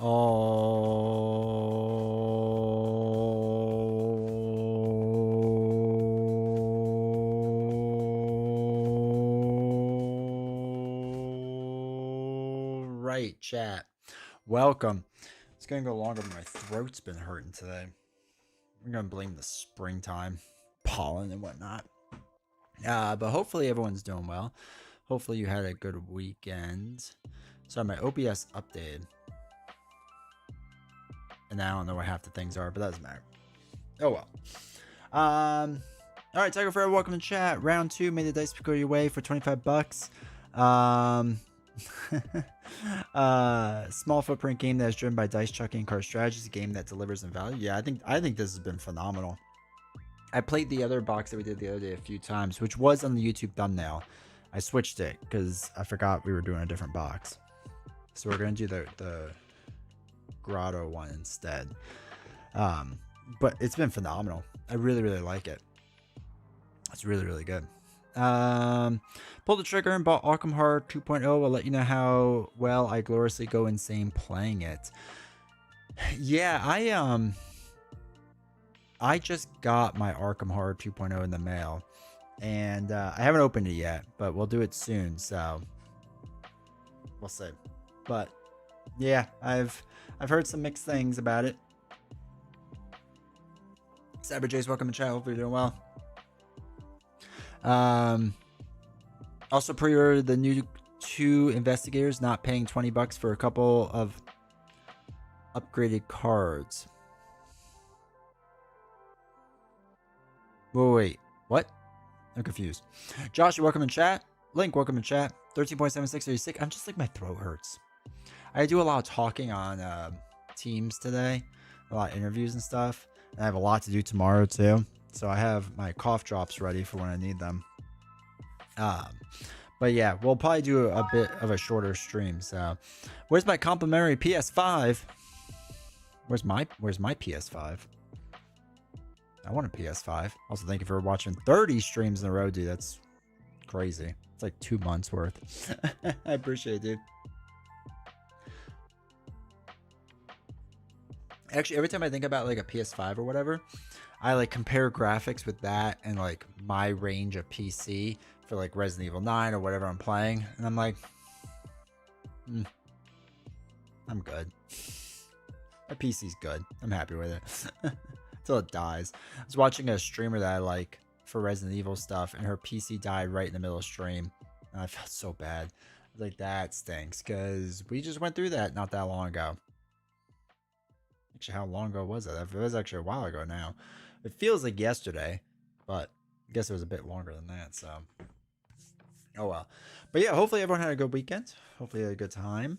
All right, chat. Welcome. It's gonna go longer, but my throat's been hurting today. I'm gonna blame the springtime, pollen and whatnot. But hopefully everyone's doing well. Hopefully you had a good weekend. Sorry, my OBS updated, and I don't know what half the things are, but that doesn't matter. Oh well. All right, Tiger Fair, welcome to chat. Round 2, made the dice go your way for 25 bucks. Small footprint game that is driven by dice chucking and card strategies, a game that delivers in value. Yeah, I think this has been phenomenal. I played the other box that we did the other day a few times, which was on the YouTube thumbnail. I switched it because I forgot we were doing a different box. So we're going to do the Grotto one instead. But it's been phenomenal. I really, really like it. It's really, really good. Pulled the trigger and bought Arkham Horror 2.0. I'll let you know how well I gloriously go insane playing it. Yeah, I just got my Arkham Horror 2.0 in the mail, and I haven't opened it yet, but we'll do it soon, so we'll see. But yeah, I've heard some mixed things about it. Cyber J's, welcome to chat. Hopefully you're doing well. Also pre-ordered the new 2 investigators, not paying 20 bucks for a couple of upgraded cards. Wait, what? I'm confused. Josh, welcome in chat. Link, welcome in chat. 13.76, are you sick? I'm just like, my throat hurts. I do a lot of talking on Teams today, a lot of interviews and stuff. And I have a lot to do tomorrow too. So I have my cough drops ready for when I need them. But yeah, we'll probably do a bit of a shorter stream. So where's my complimentary PS5? Where's my PS5? I want a PS5. Also, thank you for watching 30 streams in a row, dude. That's crazy. It's like 2 months worth. I appreciate it, dude. Actually, every time I think about like a PS5 or whatever, I like compare graphics with that and like my range of PC for like Resident Evil 9 or whatever I'm playing. And I'm like, I'm good. My PC's good. I'm happy with it. Until it dies. I was watching a streamer that I like for Resident Evil stuff, and her PC died right in the middle of stream. And I felt so bad. I was like, that stinks, because we just went through that not that long ago. Actually, how long ago was it? It was actually a while ago now. It feels like yesterday, but I guess it was a bit longer than that, so. Oh well. But yeah, hopefully everyone had a good weekend. Hopefully you had a good time.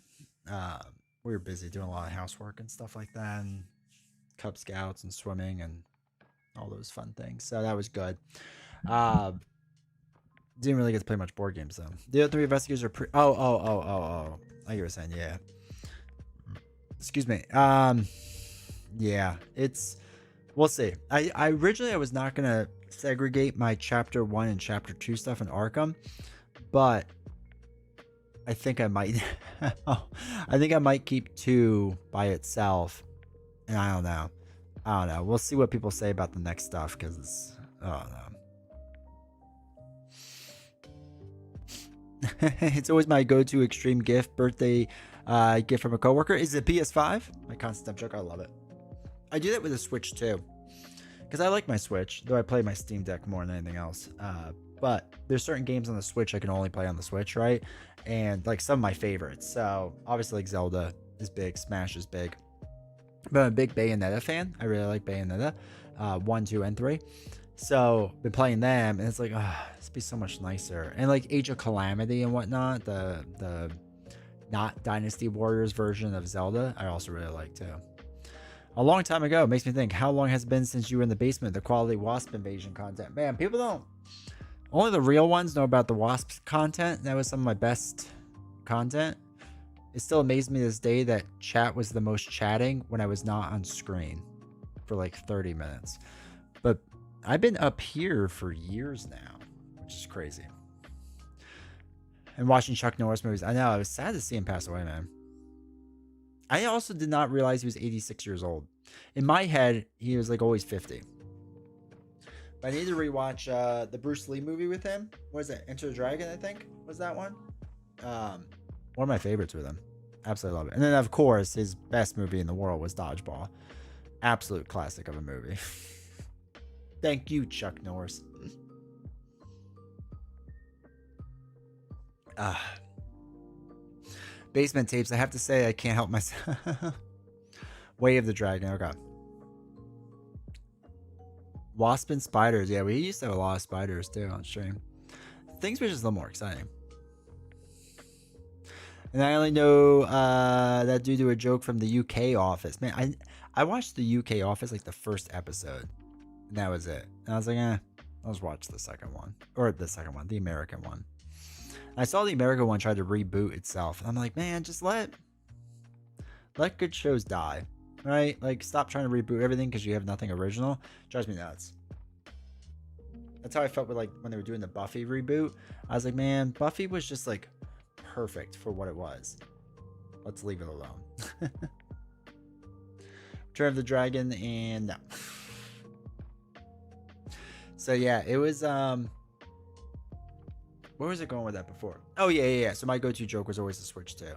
We were busy doing a lot of housework and stuff like that, and Cub Scouts and swimming and all those fun things. So that was good. Didn't really get to play much board games though. The other 3 investigators are Oh. I get what you're saying, yeah. Excuse me. Yeah, we'll see. I originally I was not gonna segregate my chapter 1 and chapter 2 stuff in Arkham, but I think I might. I think I might keep 2 by itself, and I don't know. We'll see what people say about the next stuff, because I don't know. It's always my go-to extreme gift, birthday gift from a coworker. Is it PS5? My constant joke. I love it. I do that with a Switch too, because I like my Switch, though I play my Steam Deck more than anything else. But there's certain games on the Switch I can only play on the Switch, right? And like some of my favorites. So obviously like Zelda is big, Smash is big. But I'm a big Bayonetta fan. I really like Bayonetta 1, 2, and 3. So been playing them, and it's like, this be so much nicer. And like Age of Calamity and whatnot, the not Dynasty Warriors version of Zelda, I also really like too. A long time ago. It makes me think, how long has it been since you were in the basement? The quality Wasp Invasion content. Man, people don't. Only the real ones know about the Wasp content. That was some of my best content. It still amazes me to this day that chat was the most chatting when I was not on screen for like 30 minutes. But I've been up here for years now, which is crazy. And watching Chuck Norris movies. I know. I was sad to see him pass away, man. I also did not realize he was 86 years old. In my head, he was like always 50. But I need to rewatch the Bruce Lee movie with him. What is it? Enter the Dragon, I think, was that one. One of my favorites with him. Absolutely love it. And then, of course, his best movie in the world was Dodgeball. Absolute classic of a movie. Thank you, Chuck Norris. Basement tapes. I have to say, I can't help myself. Way of the Dragon. Okay. Wasp and spiders. Yeah, we used to have a lot of spiders too on stream. Things were just a little more exciting. And I only know that due to a joke from the UK office. Man, I watched the UK office like the first episode. And that was it. And I was like, I'll just watch the second one. Or the second one, the American one. And I saw the American one try to reboot itself. And I'm like, man, just let good shows die. Right? Like, stop trying to reboot everything because you have nothing original. It drives me nuts. That's how I felt with like when they were doing the Buffy reboot. I was like, man, Buffy was just like perfect for what it was. Let's leave it alone. Return of the Dragon and no. So yeah, it was where was it going with that before? Oh yeah. So my go-to joke was always the Switch 2.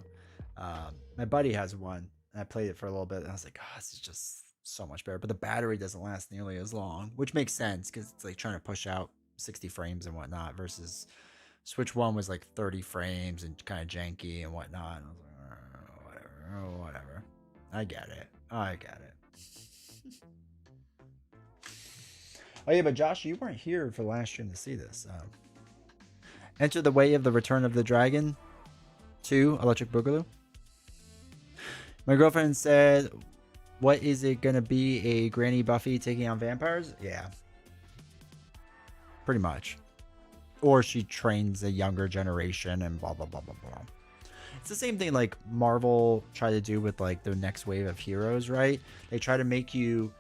My buddy has one, and I played it for a little bit, and I was like, this is just so much better. But the battery doesn't last nearly as long, which makes sense because it's like trying to push out 60 frames and whatnot versus Switch 1 was like 30 frames and kind of janky and whatnot. And I was like, whatever. I get it. Oh yeah, but Josh, you weren't here for last stream to see this. Enter the Way of the Return of the Dragon 2 Electric Boogaloo. My girlfriend said, what is it going to be? A Granny Buffy taking on vampires? Yeah. Pretty much. Or she trains a younger generation and blah, blah, blah, blah, blah. It's the same thing like Marvel tried to do with like the next wave of heroes, right? They try to make you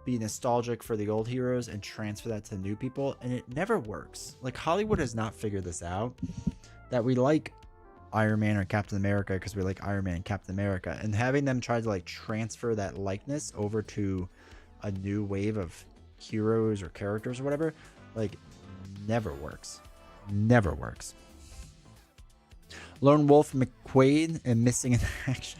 be nostalgic for the old heroes and transfer that to new people, and it never works. Like Hollywood has not figured this out, that we like Iron Man or Captain America because we like Iron Man and Captain America, and having them try to like transfer that likeness over to a new wave of heroes or characters or whatever, like never works. Lone Wolf McQuaid and Missing in Action.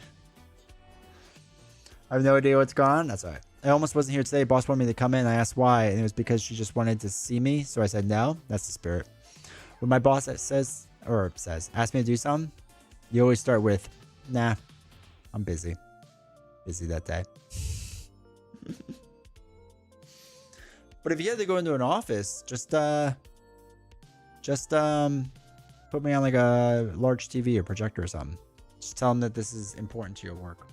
I have no idea what's going on. That's all right. I almost wasn't here today. Boss wanted me to come in. I asked why, and it was because she just wanted to see me. So I said no. That's the spirit. When my boss says, ask me to do something, you always start with, nah, I'm busy. Busy that day. But if you had to go into an office, just put me on like a large TV or projector or something. Just tell them that this is important to your work.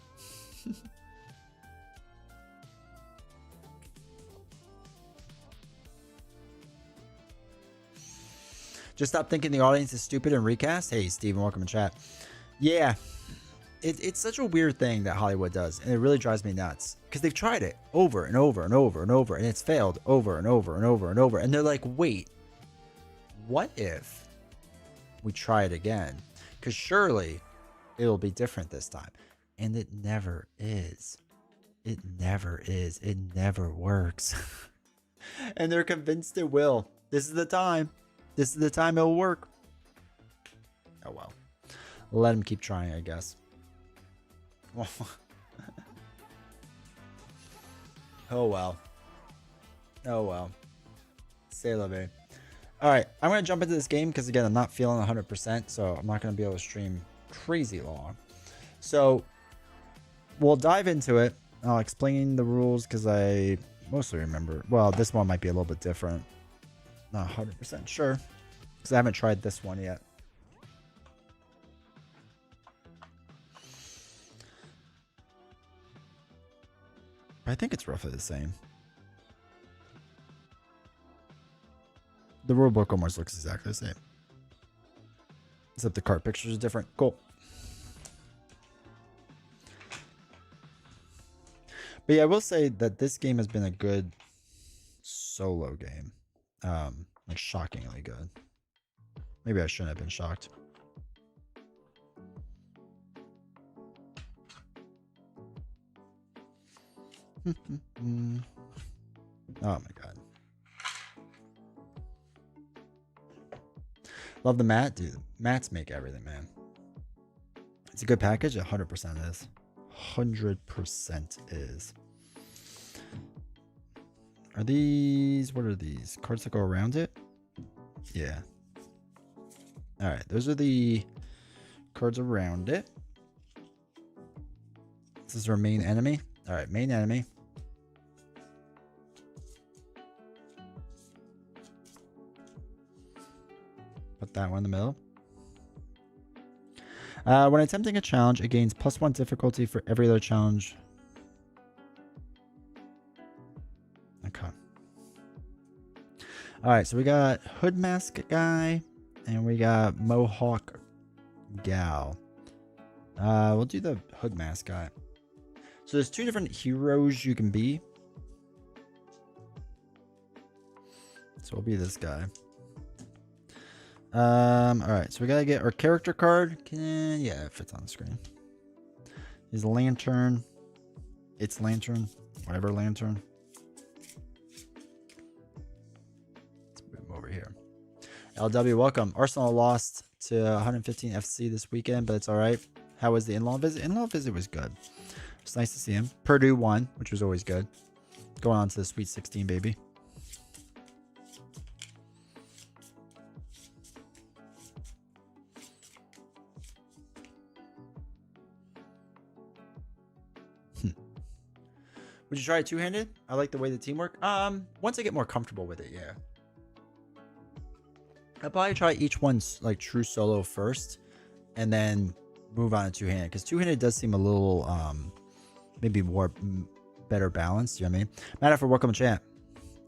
Just stop thinking the audience is stupid and recast. Hey, Steven, welcome to chat. Yeah, it's such a weird thing that Hollywood does, and it really drives me nuts because they've tried it over and over and over and over, and it's failed over and over and over and over. And they're like, wait, what if we try it again? Because surely it'll be different this time. And it never is. It never is. It never works. And they're convinced it will. This is the time. This is the time it'll work. Oh, well. Let them keep trying, I guess. Oh, well. Oh, well. C'est la vie. Alright, I'm going to jump into this game because, again, I'm not feeling 100%, so I'm not going to be able to stream crazy long. So, we'll dive into it. I'll explain the rules because I mostly remember. Well, this one might be a little bit different. Not 100% sure because I haven't tried this one yet. I think it's roughly the same. The rulebook almost looks exactly the same. Except the card pictures are different. Cool. But yeah, I will say that this game has been a good solo game. Like shockingly good. Maybe I shouldn't have been shocked. Oh my god. Love the mat, dude. Mats make everything, man. It's a good package. 100% is. 100% is. Are these? What are these? Cards that go around it? Yeah. All right. Those are the cards around it. This is our main enemy. All right. Main enemy. Put that one in the middle. When attempting a challenge, it gains +1 difficulty for every other challenge. Okay. All right, so we got Hood Mask guy, and we got Mohawk gal. We'll do the Hood Mask guy. So there's 2 different heroes you can be. So we'll be this guy. All right, so we gotta get our character card. Yeah, it fits on the screen. His lantern. It's lantern. Whatever lantern. Let's move him over here. LW, welcome. Arsenal lost to 115 FC this weekend, but it's all right. How was the in-law visit? In-law visit was good. It's nice to see him. Purdue won, which was always good. Going on to the Sweet 16, baby. Would you try it two-handed? I like the way the teamwork. Once I get more comfortable with it, yeah. I'll probably try each one's like true solo first, and then move on to two-handed, because two-handed does seem a little maybe more better balanced. You know what I mean? Matter for welcome chat.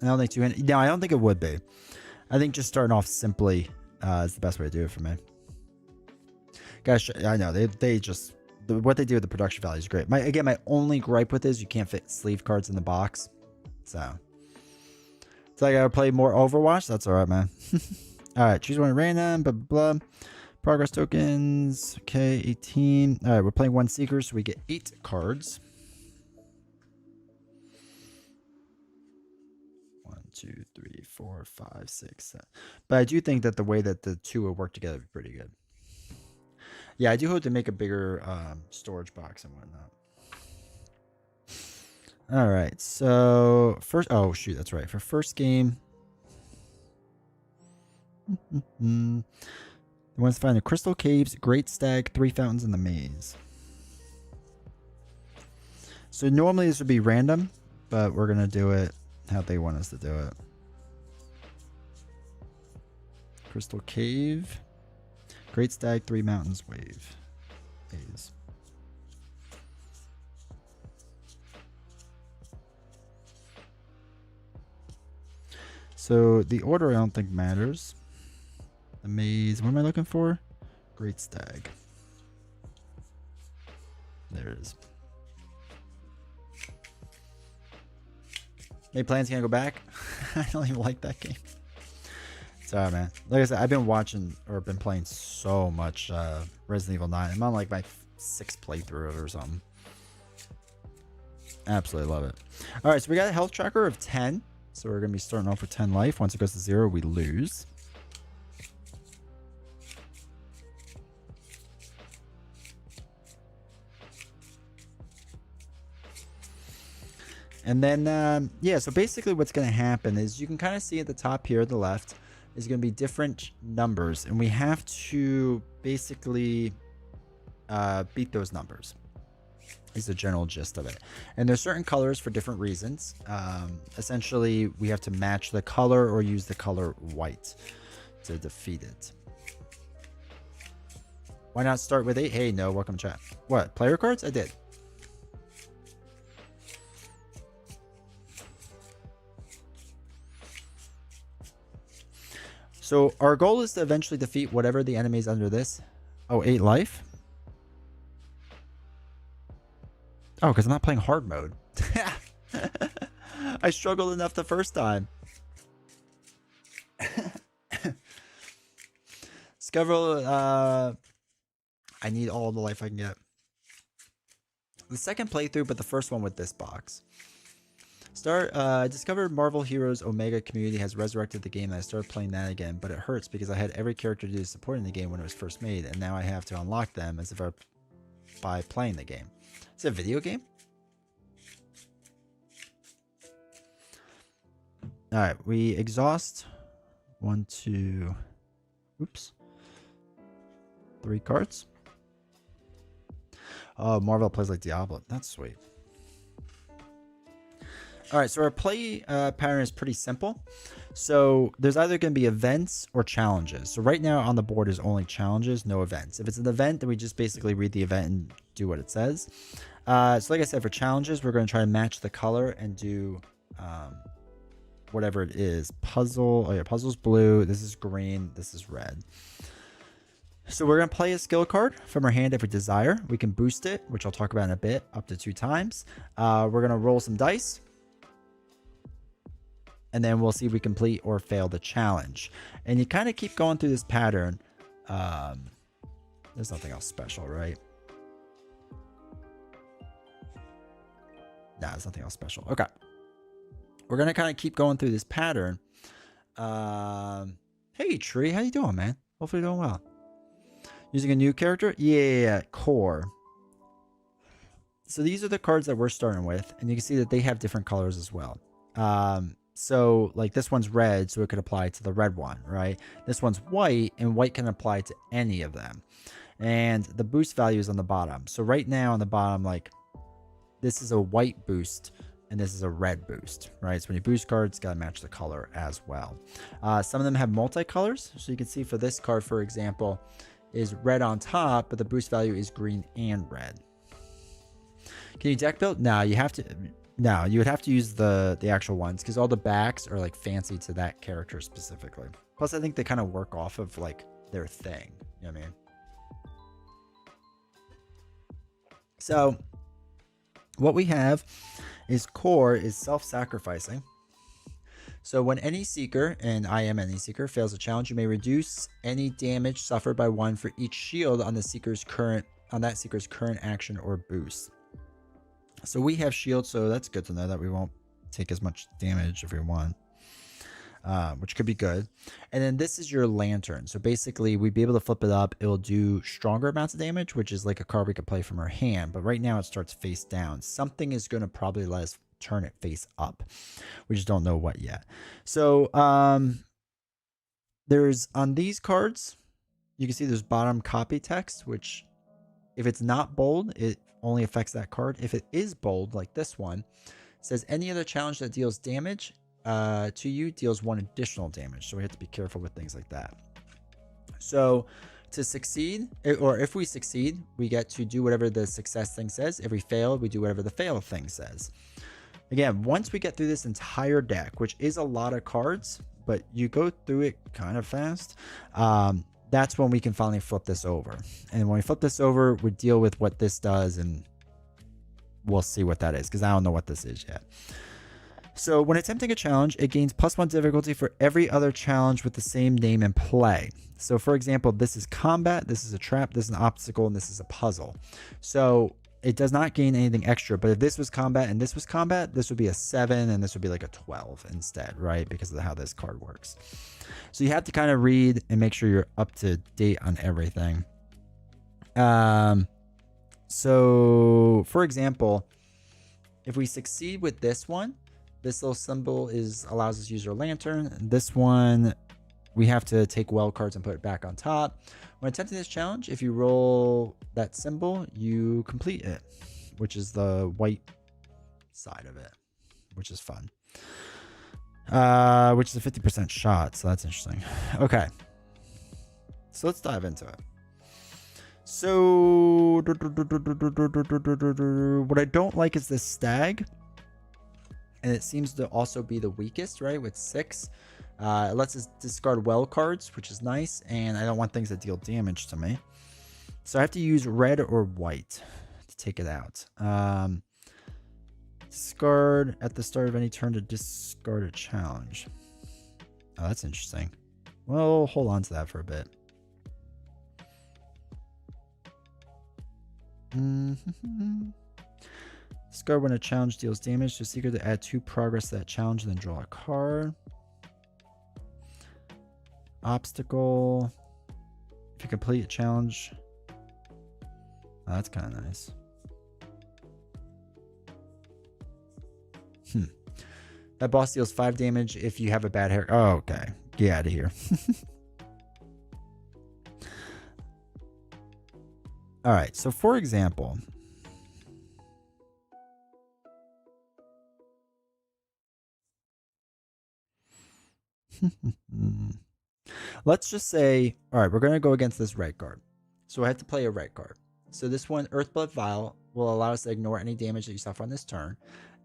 I don't think two-handed. No, I don't think it would be. I think just starting off simply is the best way to do it for me. Guys, I know they just. What they do with the production value is great. My only gripe with is you can't fit sleeve cards in the box. So I gotta play more Overwatch. That's all right, man. All right, choose one at random. Blah blah blah. Progress tokens. Okay, 18. All right, we're playing one seeker, so we get 8 cards. 1, 2, 3, 4, 5, 6, 7. But I do think that the way that the two will work together would be pretty good. Yeah, I do hope to make a bigger storage box and whatnot. All right, so first... Oh, shoot, that's right. For first game... He wants to find the Crystal Caves, Great Stag, 3 Fountains, and the Maze. So normally this would be random, but we're going to do it how they want us to do it. Crystal Cave... Great Stag, 3 Mountains, Wave. Maze. So the order I don't think matters. The Maze, what am I looking for? Great Stag. There it is. Any plans gonna go back? I don't even like that game. Sorry, man. Like I said, I've been watching or been playing so much Resident Evil 9. I'm on like my 6th playthrough or something. Absolutely love it. All right, so we got a health tracker of 10. So we're going to be starting off with 10 life. Once it goes to 0, we lose. And then, yeah, so basically what's going to happen is you can kind of see at the top here at the left is going to be different numbers, and we have to basically beat those numbers is the general gist of it. And there's certain colors for different reasons. Essentially, we have to match the color or use the color white to defeat it. Why not start with 8? Hey, no, welcome chat. What, player cards? I did. So our goal is to eventually defeat whatever the enemies under this. Oh, 8 life? Oh, because I'm not playing hard mode. I struggled enough the first time. Discover, I need all the life I can get. The second playthrough, but the first one with this box. I discovered Marvel Heroes Omega community has resurrected the game, and I started playing that again, but it hurts because I had every character do support in the game when it was first made, and now I have to unlock them as if I by playing the game. Is it a video game? All right, we exhaust 1, 2, oops, 3 cards. Oh, Marvel plays like Diablo. That's sweet. All right, so our play pattern is pretty simple. So there's either going to be events or challenges. So right now on the board is only challenges, no events. If it's an event, then we just basically read the event and do what it says. So like I said, for challenges, we're going to try to match the color and do whatever it is. Puzzle. Oh yeah, puzzle's blue. This is green. This is red. So we're going to play a skill card from our hand if we desire. We can boost it, which I'll talk about in a bit, up to 2 times. We're going to roll some dice. And then we'll see if we complete or fail the challenge. And you kind of keep going through this pattern. There's nothing else special, right? Nah, there's nothing else special. Okay. We're going to kind of keep going through this pattern. Hey, Tree. How you doing, man? Hopefully you're doing well. Using a new character? Yeah, core. So these are the cards that we're starting with. And you can see that they have different colors as well. So like this one's red, so it could apply to the red one, right? This one's white, and white can apply to any of them. And the boost value is on the bottom. So right now on the bottom, like this is a white boost and this is a red boost, right? So when you boost cards, got to match the color as well. Some of them have multicolors. So you can see for this card, for example, is red on top, but the boost value is green and red. Can you deck build? No, you have to. No, you would have to use the actual ones because all the backs are like fancy to that character specifically. Plus, I think they kind of work off of like their thing. You know what I mean? So what we have is core is self-sacrificing. So when any seeker, and I am any seeker, fails a challenge, you may reduce any damage suffered by 1 for each shield on the seeker's current action or boost. So we have shield, so that's good to know that we won't take as much damage if we want, which could be good. And then this is your lantern. So basically, we'd be able to flip it up. It'll do stronger amounts of damage, which is like a card we could play from our hand. But right now, it starts face down. Something is going to probably let us turn it face up. We just don't know what yet. So there's on these cards, you can see there's bottom copy text, which if it's not bold, it only affects that card. If it is bold, like this one, it says any other challenge that deals damage to you deals 1 additional damage. So we have to be careful with things like that. So to succeed, or if we succeed, we get to do whatever the success thing says. If we fail, we do whatever the fail thing says. Again, once we get through this entire deck, which is a lot of cards, but you go through it kind of fast, that's when we can finally flip this over. And when we flip this over, we deal with what this does, and we'll see what that is, because I don't know what this is yet. So when attempting a challenge, it gains +1 difficulty for every other challenge with the same name in play. So for example, this is combat, this is a trap, this is an obstacle, and this is a puzzle. So it does not gain anything extra, but if this was combat and this was combat, this would be a 7 and this would be like a 12 instead, right? Because of how this card works. So you have to kind of read and make sure you're up to date on everything. So for example, if we succeed with this one, this little symbol allows us to use our lantern. This one, we have to take well cards and put it back on top. When attempting this challenge, if you roll that symbol, you complete it, which is the white side of it, which is fun. Which is a 50% shot, so that's interesting. Okay, so let's dive into it. So what I don't like is this stag, and it seems to also be the weakest, right, with 6. It lets us discard well cards, which is nice, and I don't want things that deal damage to me. So I have to use red or white to take it out. Discard at the start of any turn to discard a challenge. Oh, that's interesting. Well, hold on to that for a bit. Discard when a challenge deals damage to a seeker to add 2 progress to that challenge and then draw a card. Obstacle. If you complete a challenge. Oh, that's kind of nice. That boss deals 5 damage if you have a bad hair. Oh, okay. Get out of here. All right. So, for example, let's just say, all right, we're going to go against this red card. So I have to play a red card. So this one, Earthblood Vial, will allow us to ignore any damage that you suffer on this turn.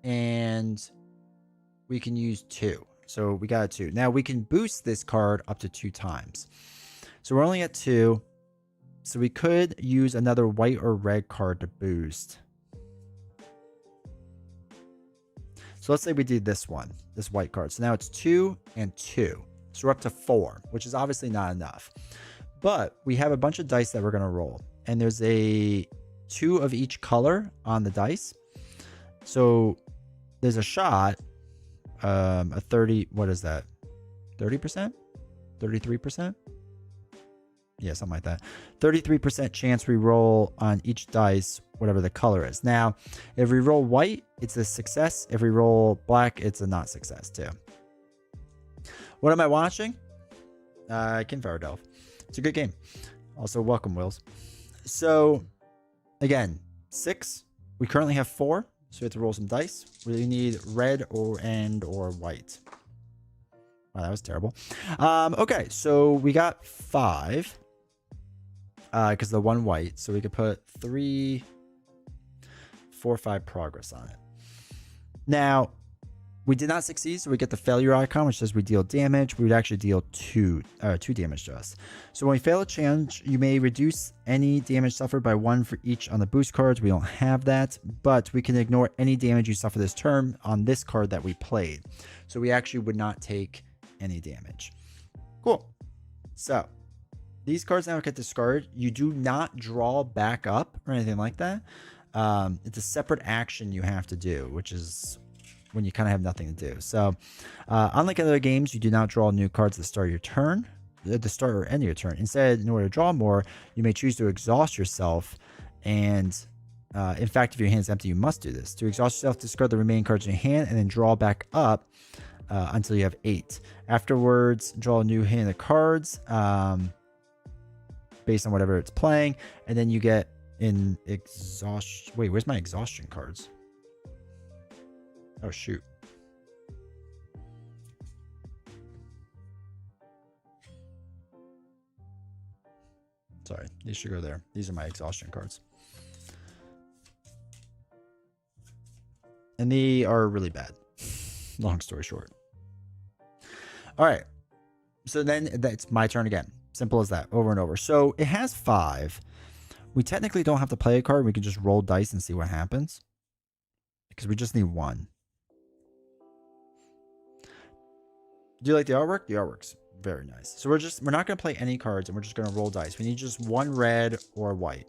And we can use 2. So we got a 2. Now we can boost this card up to 2 times. So we're only at 2. So we could use another white or red card to boost. So let's say we did this one, this white card. So now it's 2 and 2. So we're up to 4, which is obviously not enough. But we have a bunch of dice that we're going to roll. And there's a 2 of each color on the dice. So there's a shot, a 30, what is that? 30%? 33%? Yeah, something like that. 33% chance we roll on each dice, whatever the color is. Now, if we roll white, it's a success. If we roll black, it's a not success too. What am I watching? Kinfire Delve. It's a good game. Also, welcome, Wills. So, again, 6. We currently have 4, so we have to roll some dice. We need red or white. Wow, that was terrible. Okay, so we got 5. Because the 1 white. So we could put 3, 4, 5 progress on it. Now, we did not succeed, so we get the failure icon, which says we deal damage. We would actually deal 2 damage to us. So when we fail a challenge, you may reduce any damage suffered by 1 for each on the boost cards. We don't have that, but we can ignore any damage you suffer this turn on this card that we played. So we actually would not take any damage. Cool. So these cards now get discarded. You do not draw back up or anything like that. It's a separate action you have to do, which is when you kind of have nothing to do. So unlike other games, you do not draw new cards at the start of your turn, at the start or end of your turn. Instead, in order to draw more, you may choose to exhaust yourself. And in fact, if your hand's empty, you must do this. To exhaust yourself, discard the remaining cards in your hand and then draw back up until you have 8. Afterwards, draw a new hand of cards based on whatever it's playing. And then you get in exhaustion. Wait, where's my exhaustion cards? Oh, shoot. Sorry, these should go there. These are my exhaustion cards. And they are really bad. Long story short. All right. So then that's my turn again. Simple as that, over and over. So it has 5. We technically don't have to play a card. We can just roll dice and see what happens. Because we just need 1. Do you like the artwork? The artwork's very nice. So we're not going to play any cards and we're just going to roll dice. We need just 1 red or white.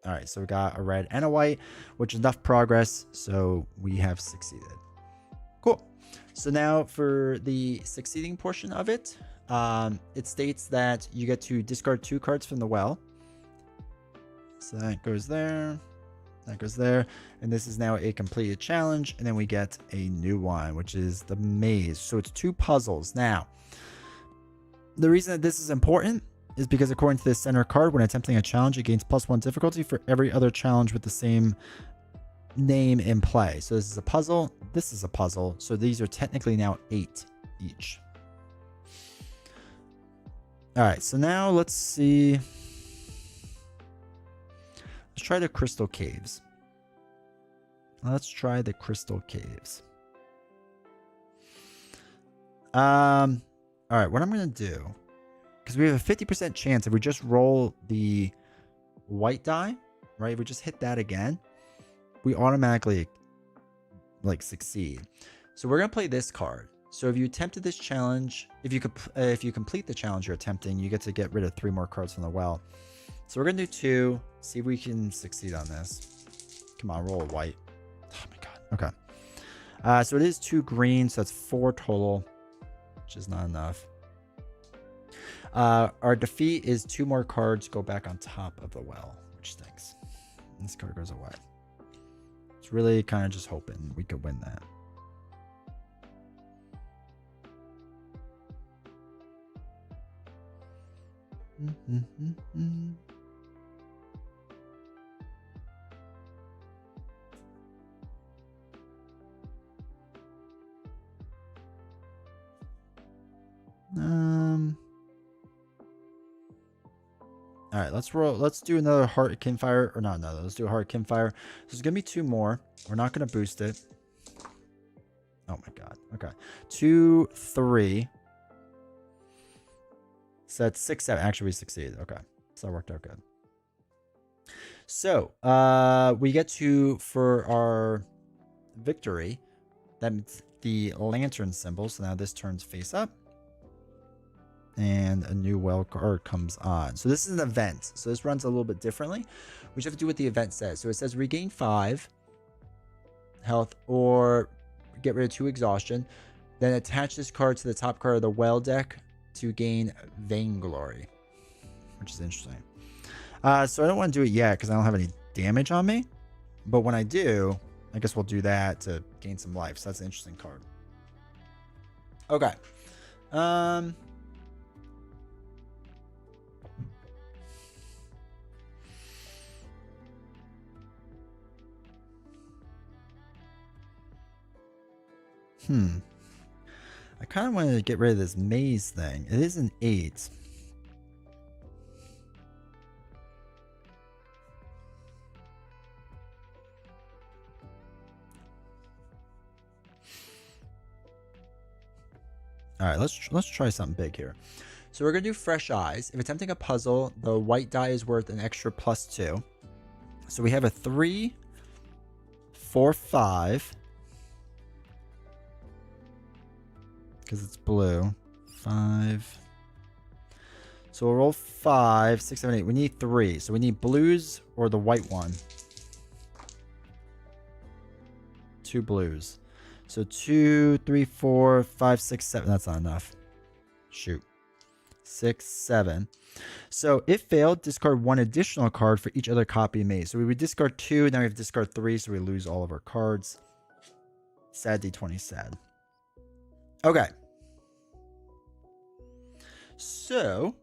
All right, so we got a red and a white, which is enough progress. So we have succeeded. Cool. So now for the succeeding portion of it, it states that you get to discard 2 cards from the well. So that goes there. That goes there. And this is now a completed challenge. And then we get a new one, which is the maze. So it's 2 puzzles. Now, the reason that this is important is because according to this center card, when attempting a challenge, it gains +1 difficulty for every other challenge with the same name in play. So this is a puzzle. This is a puzzle. So these are technically now 8 each. All right. So now let's see. Let's try the crystal caves. Let's try the crystal caves. All right, what I'm going to do, because we have a 50% chance if we just roll the white die, right? If we just hit that again, we automatically succeed. So we're going to play this card. So if you attempted this challenge, if you complete the challenge you're attempting, you get to get rid of 3 more cards from the well. So we're going to do 2, see if we can succeed on this. Come on, roll a white. Okay. So it is 2 green, so that's 4 total, which is not enough. Our defeat is 2 more cards go back on top of the well, which stinks. And this card goes away. It's really kind of just hoping we could win that. All right, let's roll. Let's do another heart Kinfire, or not another. Let's do a heart Kinfire. So there's gonna be 2 more. We're not gonna boost it. Oh my god. Okay, 2, 3. So that's 6, 7. Actually, we succeeded. Okay, so that worked out good. So we get to, for our victory, that's the lantern symbol. So now this turns face up. And a new well card comes on. So this is an event. So this runs a little bit differently. We just have to do what the event says. So it says regain 5 health or get rid of 2 exhaustion. Then attach this card to the top card of the well deck to gain Vainglory, which is interesting. So I don't want to do it yet because I don't have any damage on me. But when I do, I guess we'll do that to gain some life. So that's an interesting card. Okay. I kind of wanted to get rid of this maze thing. It is an 8. All right, let's try something big here. So we're gonna do fresh eyes. If attempting a puzzle, the white die is worth an extra +2. So we have a 3, 4, 5. Because it's blue. 5. So we'll roll 5, 6, 7, 8. We need 3. So we need blues or the white one. 2 blues. So 2, 3, 4, 5, 6, 7. That's not enough. Shoot. 6, 7. So if failed, discard 1 additional card for each other copy made. So we would discard 2. Now we have to discard 3. So we lose all of our cards. Sad D20, sad. Okay. So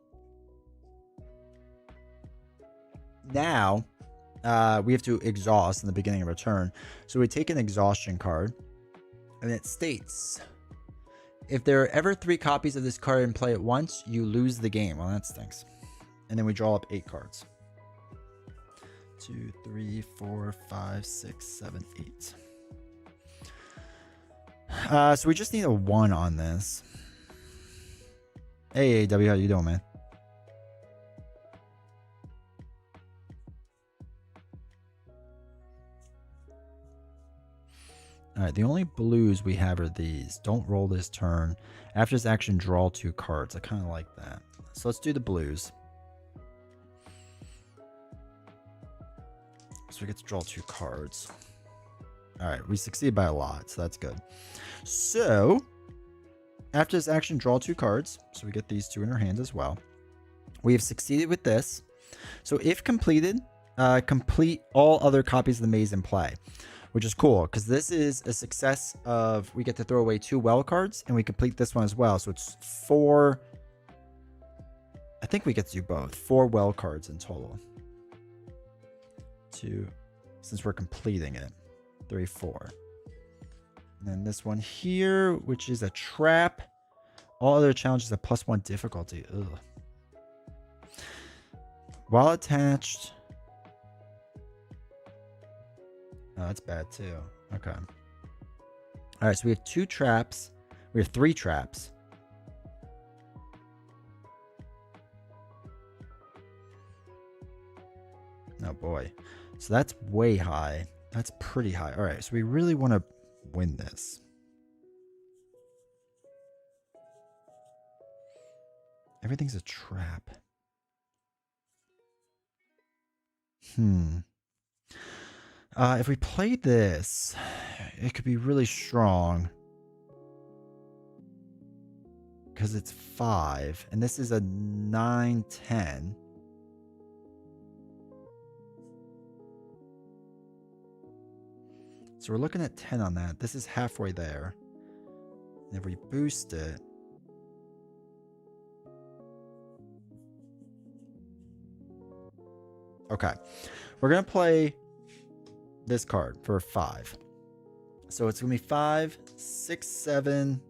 now we have to exhaust in the beginning of our turn. So we take an exhaustion card, and it states, if there are ever 3 copies of this card in play at once, you lose the game. Well, that stinks. And then we draw up 8 cards. 2, 3, 4, 5, 6, 7, 8. So we just need a 1 on this. Hey, AW, how you doing, man? All right, the only blues we have are these. Don't roll this turn. After this action, draw 2 cards. I kind of like that. So let's do the blues. So we get to draw 2 cards. All right, we succeed by a lot, so that's good. So after this action, draw 2 cards. So we get these 2 in our hands as well. We have succeeded with this. So if completed, complete all other copies of the maze in play, which is cool because this is a success of, we get to throw away 2 well cards and we complete this one as well. So it's 4. I think we get to do both. 4 well cards in total. 2, since we're completing it. 3, 4. And then this one here, which is a trap. All other challenges have +1 difficulty. Ugh. While attached. Oh, that's bad too. Okay. All right, so we have 2 traps. We have 3 traps. Oh boy. So that's way high. That's pretty high. All right, so we really want to win this. Everything's a trap. If we played this, it could be really strong. Because it's 5. And this is a 9, 10. So we're looking at 10 on that. This is halfway there. And if we boost it. Okay. We're going to play this card for 5. So it's going to be 5, 6, 7.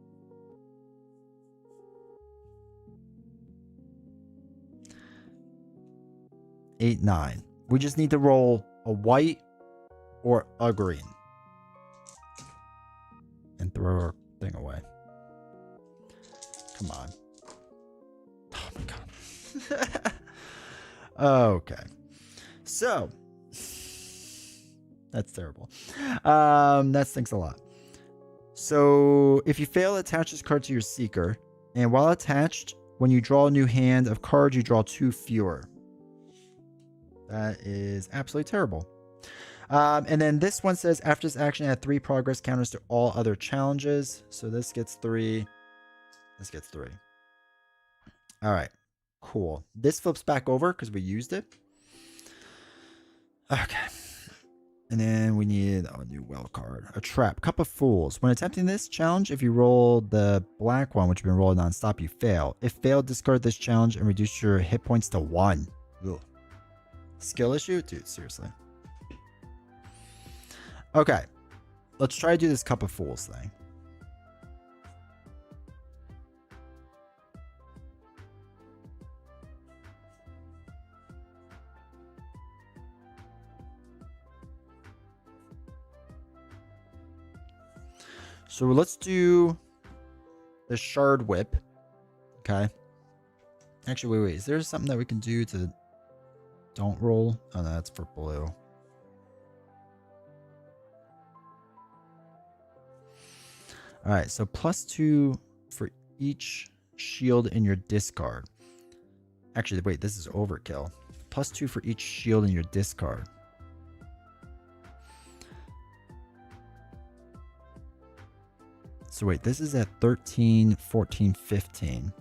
8, 9. We just need to roll a white or a green. And throw our thing away. Come on. Oh my god. Okay. So. That's terrible. That stinks a lot. So if you fail, attach this card to your seeker. And while attached, when you draw a new hand of cards, you draw 2 fewer. That is absolutely terrible. And then this one says, after this action, add 3 progress counters to all other challenges. So this gets 3. This gets 3. All right. Cool. This flips back over because we used it. Okay. And then we need a new well card. A trap. Cup of Fools. When attempting this challenge, if you roll the black one, which you've been rolling nonstop, you fail. If failed, discard this challenge and reduce your hit points to 1. Ugh. Skill issue? Dude, seriously. Okay. Let's try to do this Cup of Fools thing. So let's do the Shard Whip. Okay. Actually, wait. Is there something that we can do to don't roll? Oh, no, that's for blue. All right. So +2 for each shield in your discard. Actually, wait. This is overkill. +2 for each shield in your discard. So wait, this is at 13, 14, 15.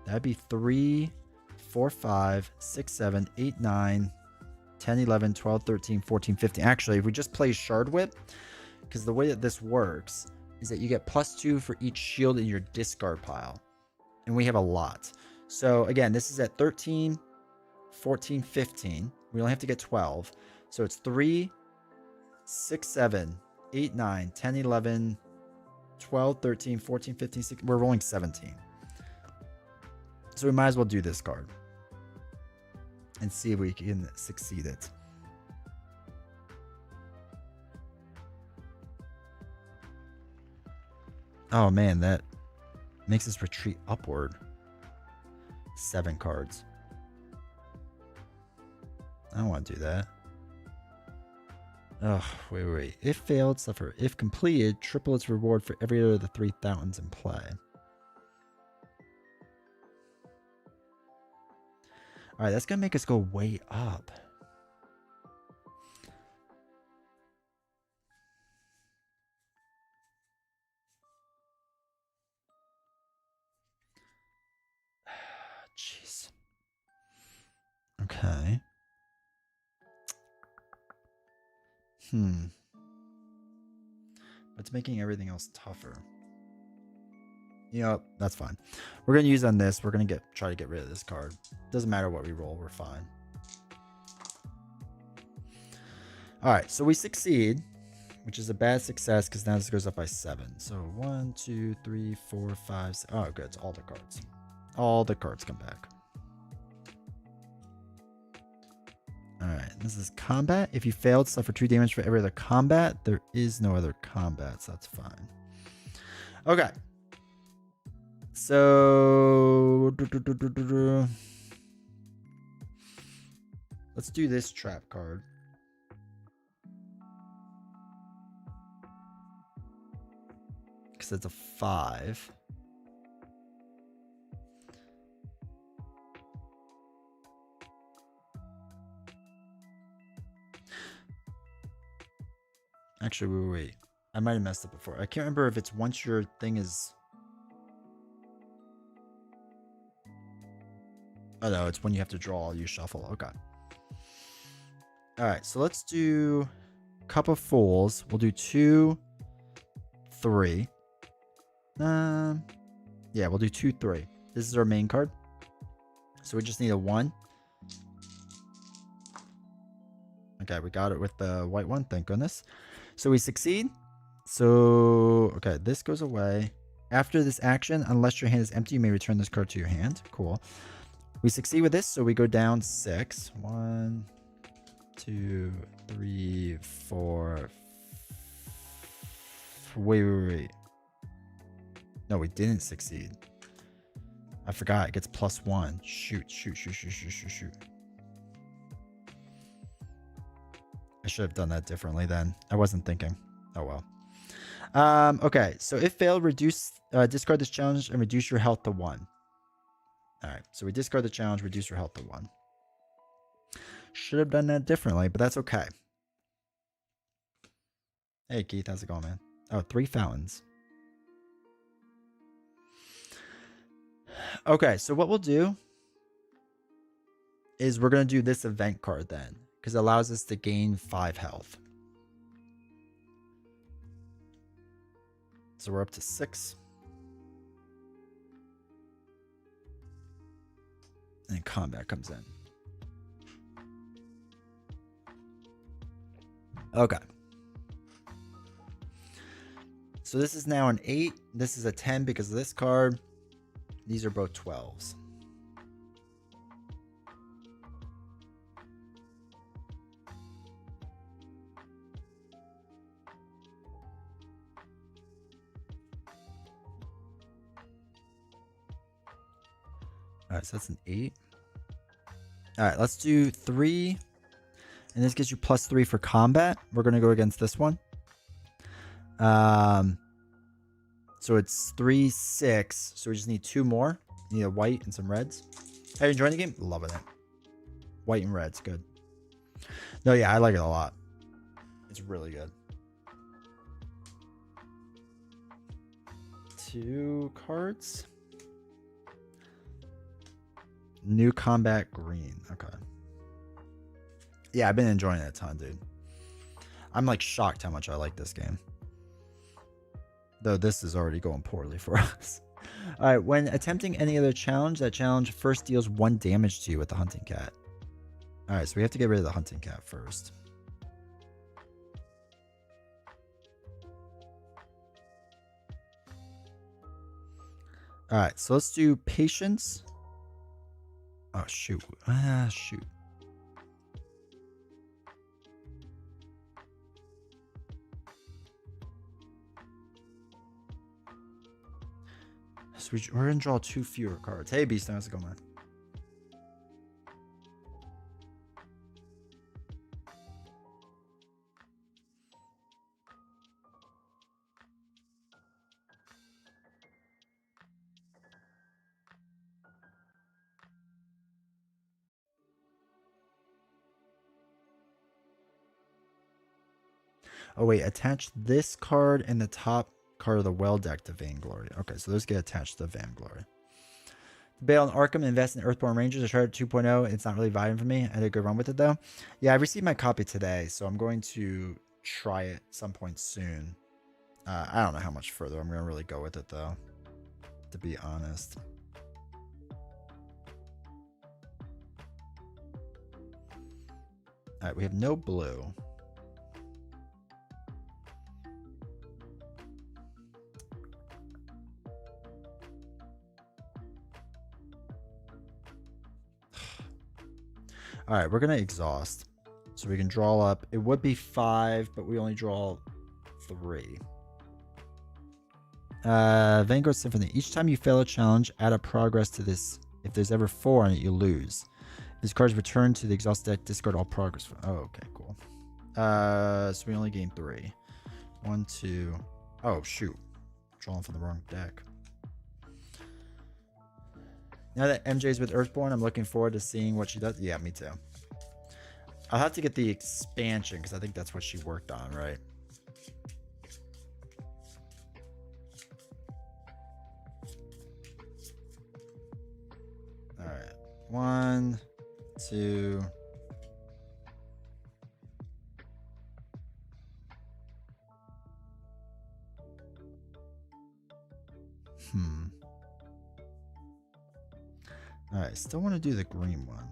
That'd be 3, 4, 5, 6, 7, 8, 9, 10, 11, 12, 13, 14, 15. Actually, if we just play Shard Whip, because the way that this works is that you get +2 for each shield in your discard pile. And we have a lot. So again, this is at 13, 14, 15. We only have to get 12. So it's 3, 6, 7, 8, 9, 10, 11, 12, 13, 14, 15, 16. We're rolling 17. So we might as well do this card. And see if we can succeed it. Oh man, that makes us retreat upward. 7 cards. I don't want to do that. Oh, wait. If failed, suffer. If completed, triple its reward for every other of the 3 fountains in play. Alright, that's going to make us go way up. Jeez. Okay. But it's making everything else tougher. You know, that's fine. We're going to use on this. We're going to try to get rid of this card. Doesn't matter what we roll. We're fine. All right. So we succeed, which is a bad success because now this goes up by 7. So 1, 2, 3, 4, 5, 6. Oh, good. It's all the cards. All the cards come back. All right. This is combat. If you failed, suffer 2 damage for every other combat. There is no other combat, so that's fine. Okay. So let's do this trap card. Because it's a 5. Actually, wait. I might have messed up before. I can't remember if it's once your thing is... Oh, no. It's when you have to draw, you shuffle. Okay. All right. So let's do Cup of Fools. We'll do 2, 3. Yeah, we'll do 2, 3. This is our main card. So we just need a 1. Okay, we got it with the white one. Thank goodness. So we succeed. So, okay, this goes away. After this action, unless your hand is empty, you may return this card to your hand. Cool. We succeed with this, so we go down 6. 1, 2, 3, 4. Wait. No, we didn't succeed. I forgot. It gets +1. Shoot. I should have done that differently then. I wasn't thinking. Oh well. Okay, so if failed, discard this challenge and reduce your health to 1. All right, so we discard the challenge, reduce your health to 1. Should have done that differently, but that's okay. Hey Keith, how's it going, man? Oh, 3 fountains. Okay, so what we'll do is we're going to do this event card then, because it allows us to gain 5 health. So we're up to 6. And combat comes in. Okay. So this is now an 8. This is a 10 because of this card. These are both 12s. All right, so that's an 8. All right, let's do 3. And this gives you +3 for combat. We're going to go against this one. So it's 3, 6. So we just need 2 more. You need a white and some reds. Are you enjoying the game? Loving it. White and reds, good. No, yeah, I like it a lot. It's really good. 2 cards. New combat green. Okay. Yeah, I've been enjoying it a ton, dude. I'm like shocked how much I like this game. Though this is already going poorly for us. All right, when attempting any other challenge, that challenge first deals 1 damage to you with the hunting cat. All right, so we have to get rid of the hunting cat first. All right, so let's do patience. Oh, shoot. Shoot. So we're going to draw 2 fewer cards. Hey, Beast, how's it going, man? Oh, wait. Attach this card and the top card of the well deck to Vainglory. Okay, so those get attached to Vainglory. Bail and Arkham, invest in Earthborn Rangers. I tried it 2.0. It's not really vibing for me. I had a good run with it, though. Yeah, I received my copy today, so I'm going to try it some point soon. I don't know how much further I'm going to really go with it, though, to be honest. All right, we have no blue. All right, we're going to exhaust. So we can draw up. It would be 5, but we only draw 3. Vanguard Symphony. Each time you fail a challenge, add a progress to this. If there's ever 4 on it, you lose. This card is returned to the exhaust deck. Discard all progress. Oh, okay, cool. So we only gain 3. 1, 2. Oh, shoot. Drawing from the wrong deck. Now that MJ's with Earthborn, I'm looking forward to seeing what she does. Yeah, me too. I'll have to get the expansion because I think that's what she worked on, right? All right. 1, 2. All right. Still want to do the green one.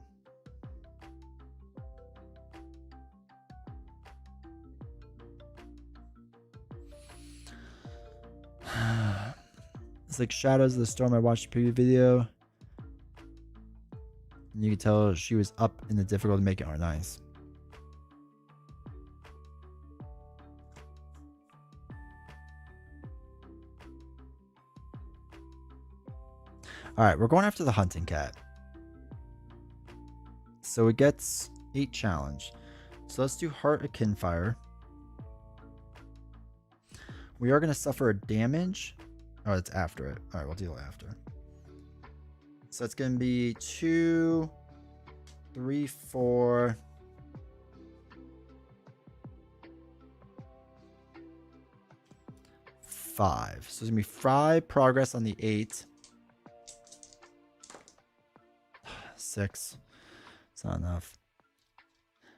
It's like Shadows of the Storm. I watched the preview video. And you can tell she was up in the difficulty to make it. Oh, nice. All right, we're going after the hunting cat. So it gets 8 challenge. So let's do Heart of Kinfire. We are going to suffer a damage. Oh, it's after it. All right, we'll deal it after. So it's going to be 2, 3, 4. 5. So it's going to be 5 progress on the 8. 6. It's not enough.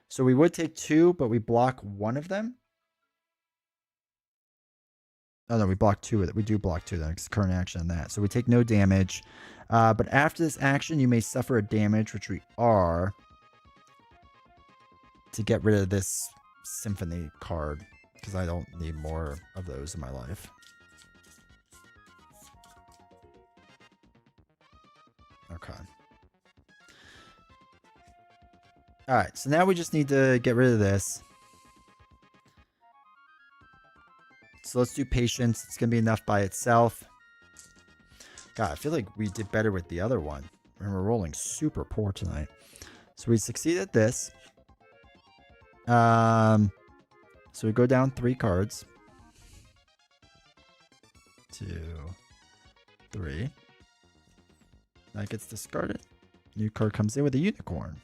So we would take 2, but we block 1 of them. Oh, no, we block 2 of it. We do block 2 then, because current action on that. So we take no damage. But after this action, you may suffer a damage, which we are, to get rid of this Symphony card, because I don't need more of those in my life. Okay. All right, so now we just need to get rid of this. So let's do Patience. It's going to be enough by itself. God, I feel like we did better with the other one. And we're rolling super poor tonight. So we succeed at this. So we go down 3 cards. 2, 3. That gets discarded. New card comes in with a unicorn.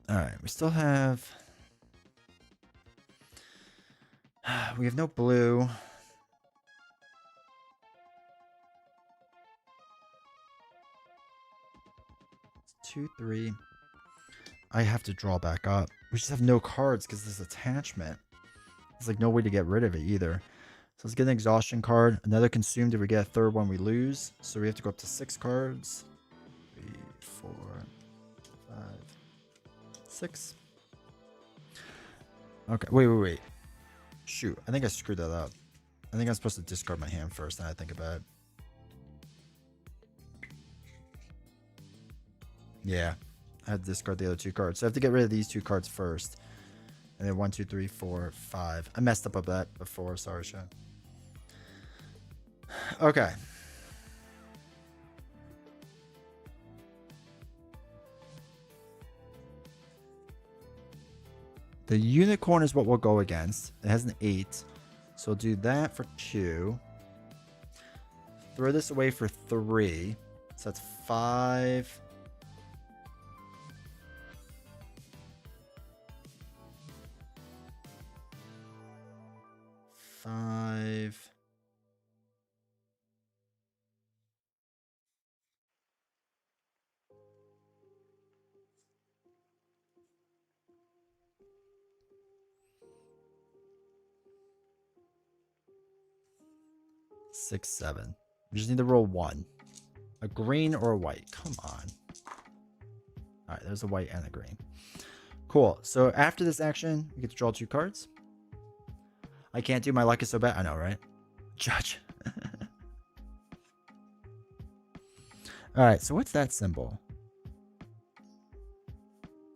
Alright, we still have... We have no blue. 2, 3. I have to draw back up. We just have no cards because this attachment. There's like no way to get rid of it either. So let's get an exhaustion card. Another consumed. If we get a third one, we lose. So we have to go up to 6 cards. 3, 4, 5, 6. Okay, wait. Shoot, I think I screwed that up. I think I'm supposed to discard my hand first, now I think about it. Yeah, I had to discard the other 2 cards. So I have to get rid of these 2 cards first. And then 1, 2, 3, 4, 5. I messed up a bet before, sorry, Sean. Okay. The unicorn is what we'll go against. It has an 8. So we'll do that for 2. Throw this away for 3. So that's 5. Five. Six, 7. We just need to roll 1. A green or a white. Come on. All right, there's a white and a green. Cool. So after this action, we get to draw 2 cards. I can't do my luck is so bad. I know, right? Judge. All right, so what's that symbol?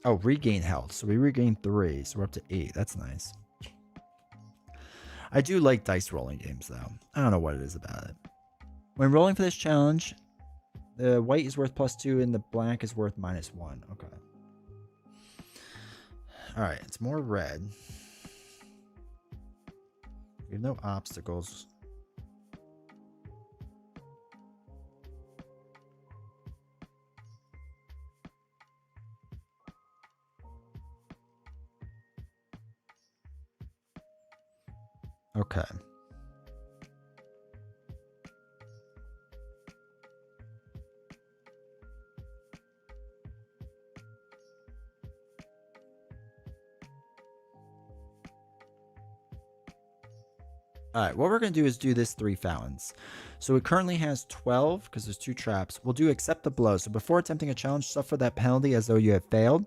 Oh, regain health. So we regain 3, so we're up to 8. That's nice. I do like dice rolling games, though. I don't know what it is about it. When rolling for this challenge, the white is worth +2 and the black is worth -1. Okay. All right, it's more red. We have no obstacles. Okay. All right, what we're going to do is do this 3 fountains. So it currently has 12 because there's 2 traps. We'll do accept the blow. So before attempting a challenge, suffer that penalty as though you have failed.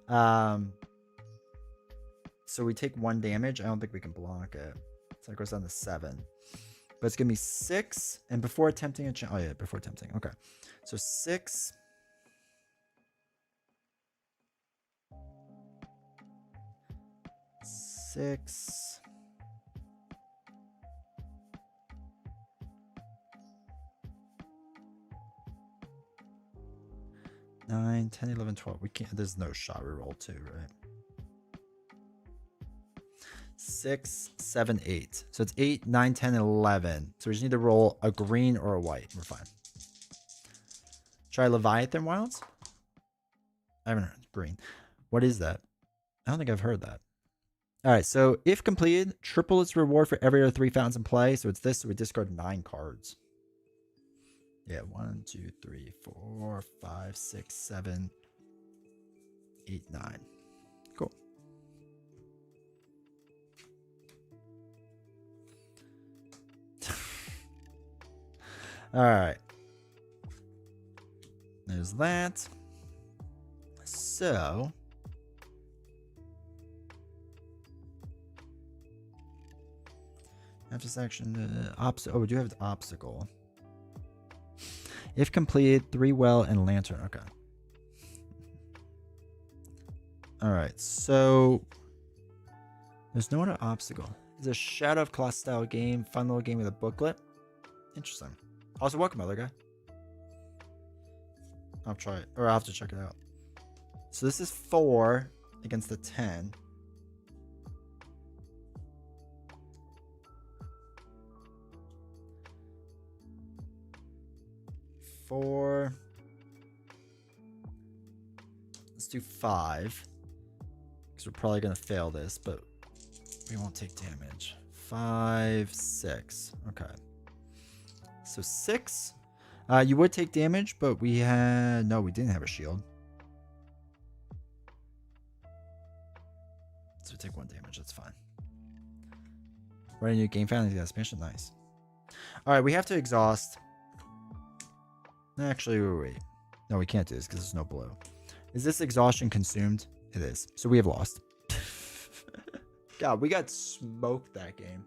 So we take 1 damage. I don't think we can block it. So it goes down to 7. But it's going to be 6. And before attempting a challenge. Oh, yeah, before attempting. Okay. So 6. 6. 9, 10, 11, 12. We can't. There's no shot reroll too, right? 6, 7, 8. So it's 8, 9, 10, 11. So we just need to roll a green or a white. We're fine. Try Leviathan Wilds. I haven't heard green. What is that? I don't think I've heard that. All right. So if completed, triple its reward for every other 3 fountains in play. So it's this. So we discard 9 cards. Yeah, 1, 2, 3, 4, 5, 6, 7, 8, 9. Cool. All right. There's that. So after section, obstacle. Oh, we do have the obstacle. If completed, 3 well and lantern. Okay. All right. So there's no other obstacle. It's a Shadow of Colossus style game, fun little game with a booklet. Interesting. Also, welcome, other guy. I'll try it, or I'll have to check it out. So this is 4 against the 10. 4. Let's do 5. Because we're probably going to fail this, but we won't take damage. 5, 6. Okay. So 6. You would take damage, but we had... No, we didn't have a shield. So we take 1 damage. That's fine. Writing a new game found expansion. Nice. All right, we have to exhaust. Actually, wait. No, we can't do this because there's no blow. Is this exhaustion consumed? It is. So we have lost. God, we got smoked that game.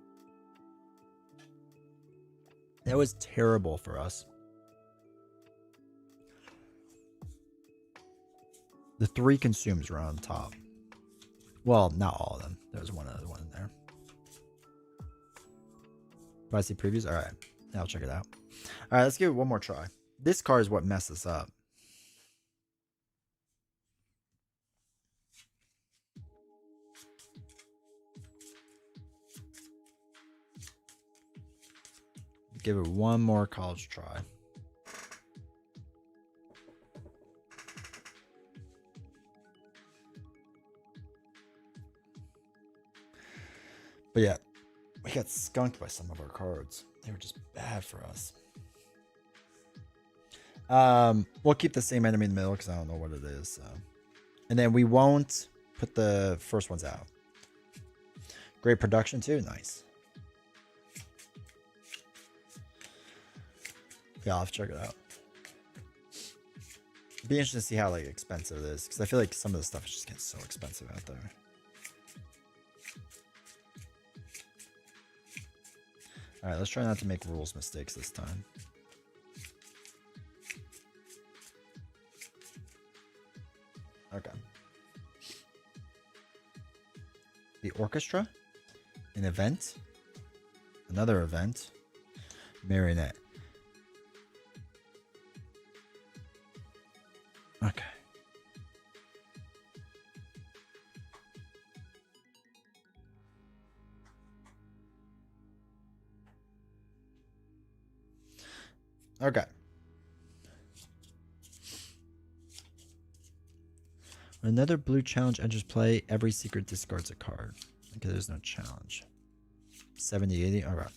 That was terrible for us. The 3 consumes were on top. Well, not all of them. There was one other one in there. Do I see previews? All right. Now I'll check it out. All right, let's give it one more try. This card is what messed us up. Give it one more college try. But yeah, we got skunked by some of our cards. They were just bad for us. We'll keep the same enemy in the middle because I don't know what it is. So. And then we won't put the first ones out. Great production too. Nice. Yeah, I'll have to check it out. It'd be interesting to see how like expensive it is because I feel like some of the stuff is just getting so expensive out there. All right, let's try not to make rules mistakes this time. Okay. The orchestra, an event, another event, marionette. Okay. Okay. When another blue challenge enters play, every secret discards a card. Okay, there's no challenge. 70, 80. All right.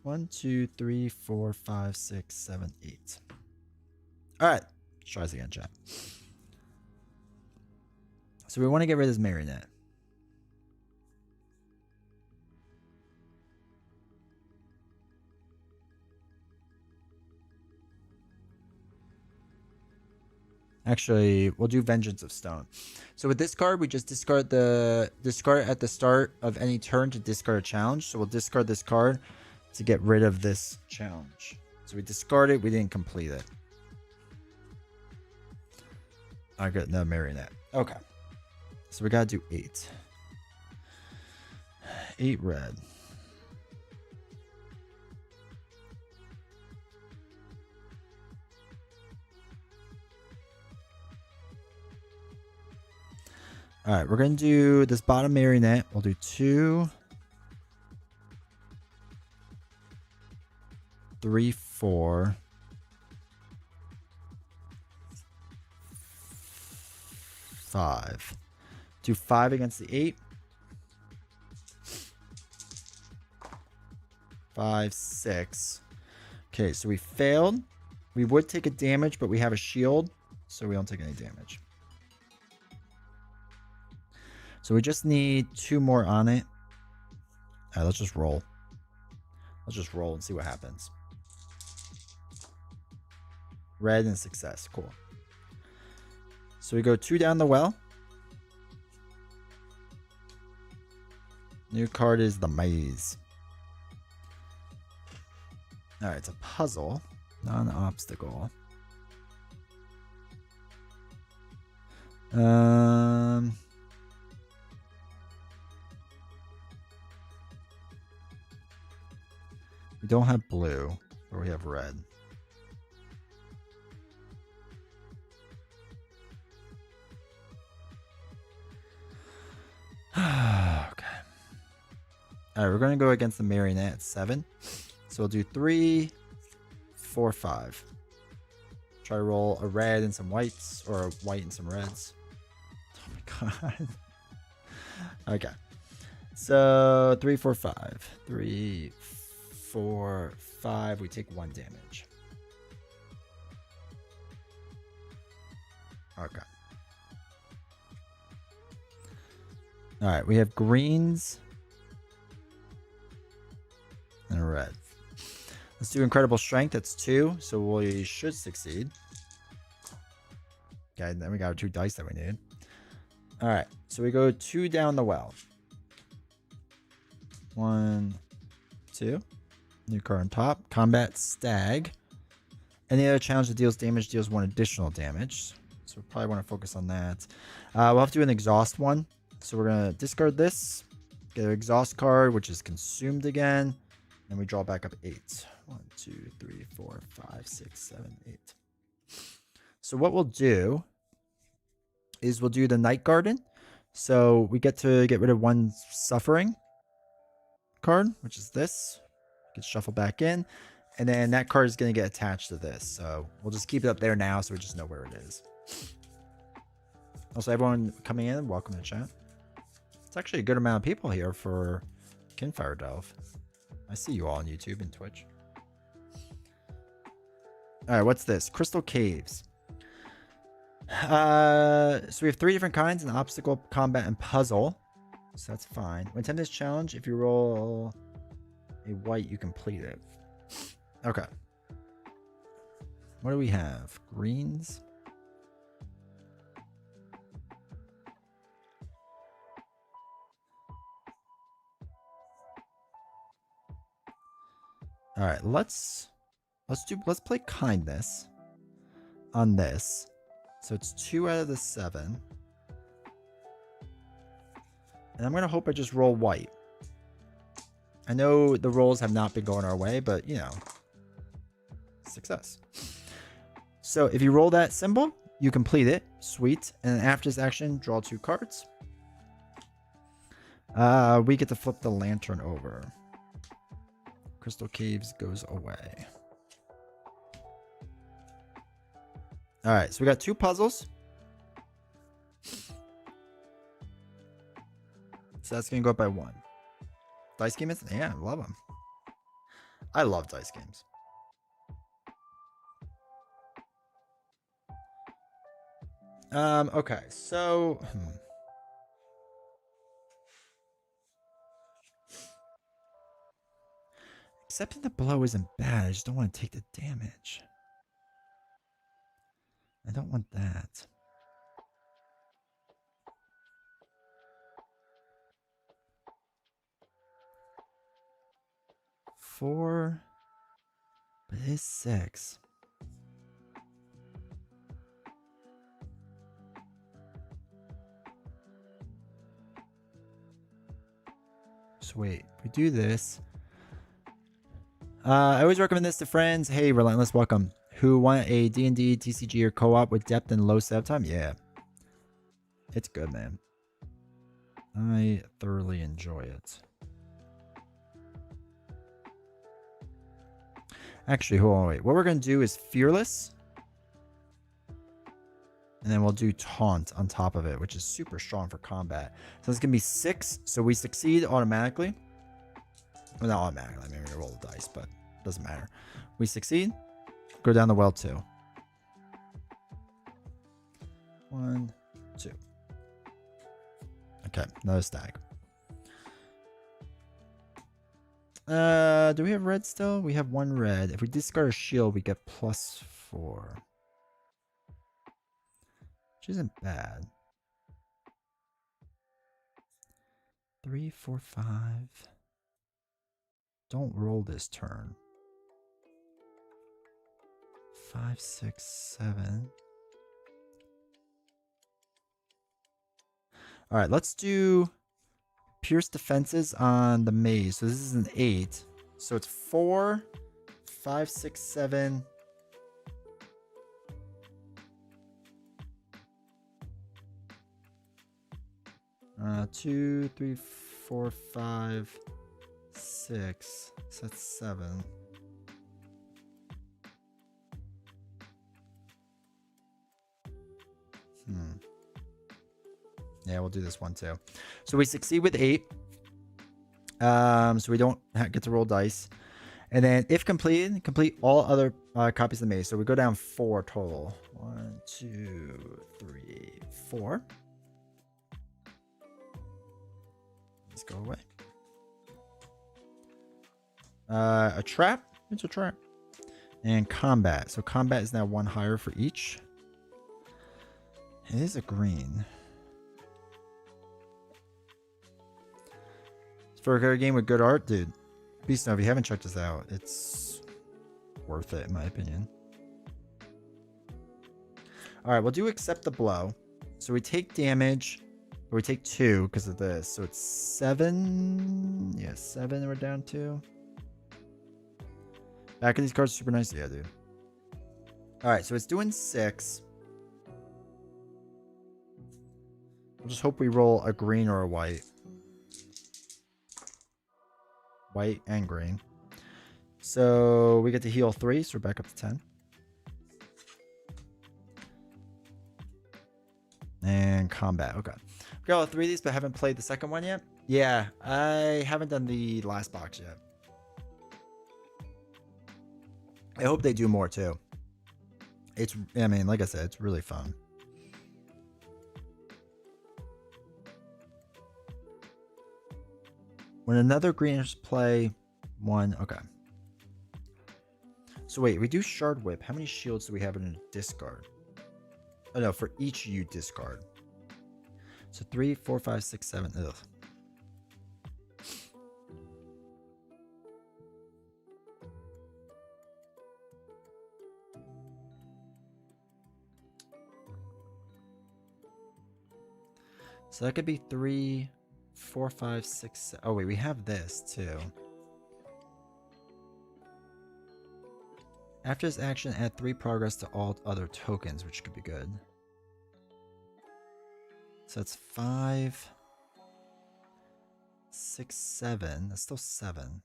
1, 2, 3, 4, 5, 6, 7, 8. All right. Let's try this again, chat. So we want to get rid of this marionette. Actually, we'll do Vengeance of Stone. So with this card, we just discard at the start of any turn to discard a challenge. So we'll discard this card to get rid of this challenge. So we discard it, we didn't complete it. I got no marionette. Okay. So we gotta do 8. 8 red. All right, we're going to do this bottom marionette. We'll do 2, 3, 4, 5. Do 5 against the 8. 5, 6. Okay, so we failed. We would take a damage, but we have a shield, so we don't take any damage. So we just need 2 more on it. All right, let's just roll. Let's just roll and see what happens. Red and success. Cool. So we go 2 down the well. New card is the maze. All right, it's a puzzle, not an obstacle. We don't have blue, but we have red. Okay. All right, we're going to go against the marionette at 7. So we'll do 3, 4, 5. Try to roll a red and some whites, or a white and some reds. Oh my god. Okay. So 3, 4, 5. 3, 4, 5. We take 1 damage. Okay. All right, we have greens and a red. Let's do incredible strength. That's 2, so we should succeed. Okay, then we got our 2 dice that we need. All right, so we go 2 down the well. 1, 2. New card on top. Combat Stag. Any other challenge that deals damage deals 1 additional damage. So we probably want to focus on that. We'll have to do an exhaust one. So we're going to discard this. Get an exhaust card, which is consumed again. And we draw back up 8. 1, 2, 3, 4, 5, 6, 7, 8. So what we'll do is we'll do the Night Garden. So we get to get rid of 1 suffering card, which is this. Get shuffled back in. And then that card is going to get attached to this. So we'll just keep it up there now so we just know where it is. Also, everyone coming in, welcome to the chat. It's actually a good amount of people here for Kinfire Delve. I see you all on YouTube and Twitch. All right, what's this? Crystal Caves. So we have 3 different kinds: an obstacle, combat, and puzzle. So that's fine. When attempting this challenge, if you roll a white, you complete it. Okay. What do we have? Greens. All right, let's play kindness on this. So it's 2 out of the 7. And I'm going to hope I just roll white. I know the rolls have not been going our way, but, you know, success. So if you roll that symbol, you complete it. Sweet. And then after this action, draw 2 cards. We get to flip the lantern over. Crystal Caves goes away. All right, so we got 2 puzzles. So that's going to go up by 1. Dice game is? Yeah, I love them. I love dice games. Okay, so accepting the blow isn't bad. I just don't want to take the damage. I don't want that. Four, but it is 6. So wait, if we do this. I always recommend this to friends. Hey, Relentless, welcome. Who want a D&D, TCG, or co-op with depth and low setup time? Yeah. It's good, man. I thoroughly enjoy it. Actually, hold on, wait. What we're going to do is Fearless. And then we'll do Taunt on top of it, which is super strong for combat. So it's going to be 6. So we succeed automatically. Well, not automatically. I mean, we roll the dice, but it doesn't matter. We succeed. Go down the well, 2. 1, 2. Okay, another stag. Do we have red still? We have 1 red. If we discard a shield, we get +4. Which isn't bad. 3, 4, 5. Don't roll this turn. 5, 6, 7. All right, let's do Pierce defenses on the maze. So this is an 8. So it's 4, 5, 6, 7. Uh, 2, 3, 4, 5, 6. So that's 7. Yeah, we'll do this one too. So we succeed with 8. So we don't get to roll dice. And then if completed, complete all other copies of the maze. So we go down 4 total. 1, 2, 3, 4. Let's go away. A trap. It's a trap. And combat. So combat is now 1 higher for each. It is a green. For a game with good art, dude. Beast Snow, if you haven't checked this out, it's worth it in my opinion. Alright, we'll do accept the blow. So we take damage, or we take 2 because of this. So it's 7. Yeah, 7 we're down to. Back of these cards are super nice. Yeah, dude. Alright, so it's doing 6. We'll just hope we roll a green or a white. White and green. So we get to heal 3, so we're back up to 10. And combat. Okay. We got all 3 of these, but haven't played the second one yet. Yeah, I haven't done the last box yet. I hope they do more too. It's, I mean, like I said, it's really fun. When another greenish play 1, okay. So wait, we do Shard Whip. How many shields do we have in a discard? Oh no, for each you discard. So 3, 4, 5, 6, 7. Ugh. So that could be 3, 4, 5, 6, 7. Oh wait, we have this too. After this action, add 3 progress to all other tokens, which could be good. So that's 5, 6, 7. That's still 7.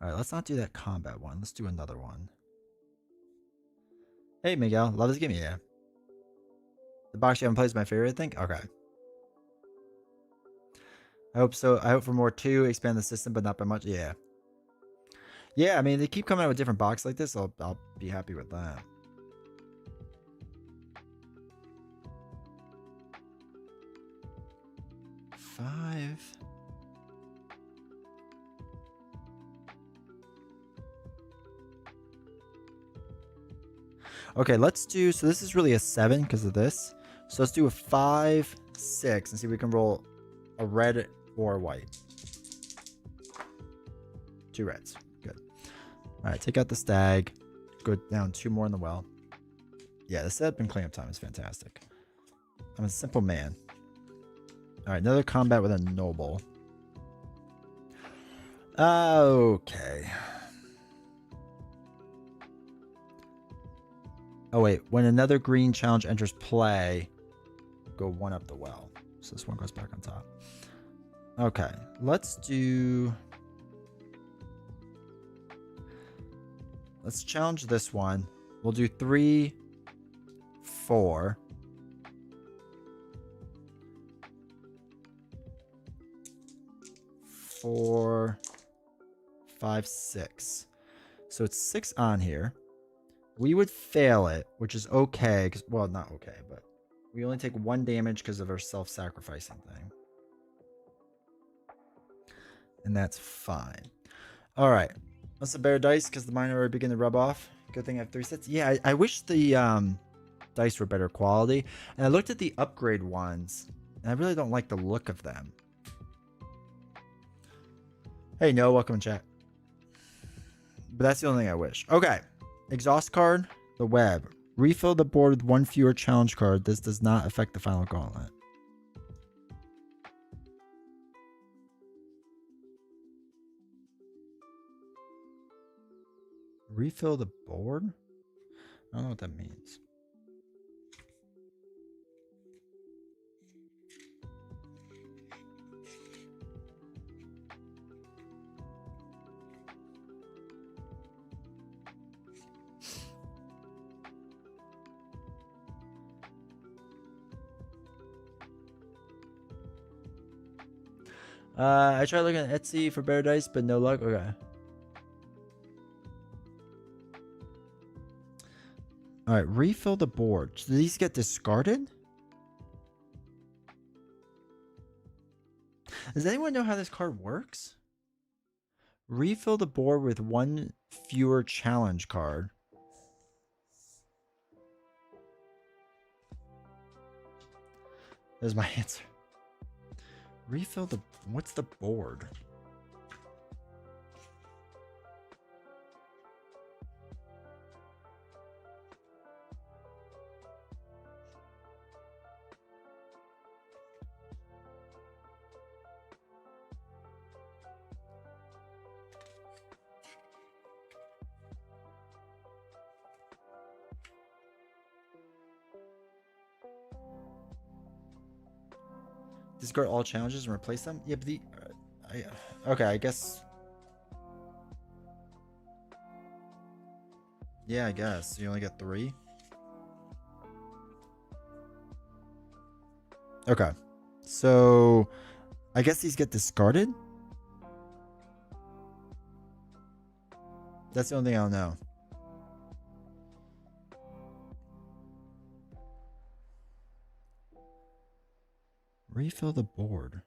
Alright, let's not do that combat one. Let's do another one. Hey Miguel, love this game? Yeah. The box you haven't played is my favorite, I think? Okay. I hope so. I hope for more too. Expand the system, but not by much. Yeah. Yeah, I mean, they keep coming out with different boxes like this. I'll be happy with that. Five. Okay, let's do, so this is really a 7 because of this. So let's do a 5, 6, and see if we can roll a red or a white. 2 reds. Good. All right, take out the stag. Go down 2 more in the well. Yeah, the setup and cleanup time is fantastic. I'm a simple man. All right, another combat with a noble. Okay. Oh, wait. When another green challenge enters play, go 1 up the well. So this one goes back on top. Okay. Let's do... Let's challenge this one. We'll do 3, 4. Four, 5, 6. So it's 6 on here. We would fail it, which is okay. Well, not okay, but we only take 1 damage because of our self-sacrificing thing. And that's fine. All right. Let's bear dice because the mine already begin to rub off. Good thing I have 3 sets. Yeah, I wish the dice were better quality. And I looked at the upgrade ones, and I really don't like the look of them. Hey, no, welcome in chat. But that's the only thing I wish. Okay. Exhaust card, the web. Refill the board with 1 fewer challenge card. This does not affect the final gauntlet. Refill the board? I don't know what that means. I tried looking at Etsy for bear dice, but no luck. Okay. All right, refill the board. Do these get discarded? Does anyone know how this card works? Refill the board with 1 fewer challenge card. There's my answer. Refill the... What's the board? Discard all challenges and replace them? Yeah, but the... okay, I guess... Yeah, I guess. You only get 3? Okay. So... I guess these get discarded? That's the only thing I don't know. Refill the board.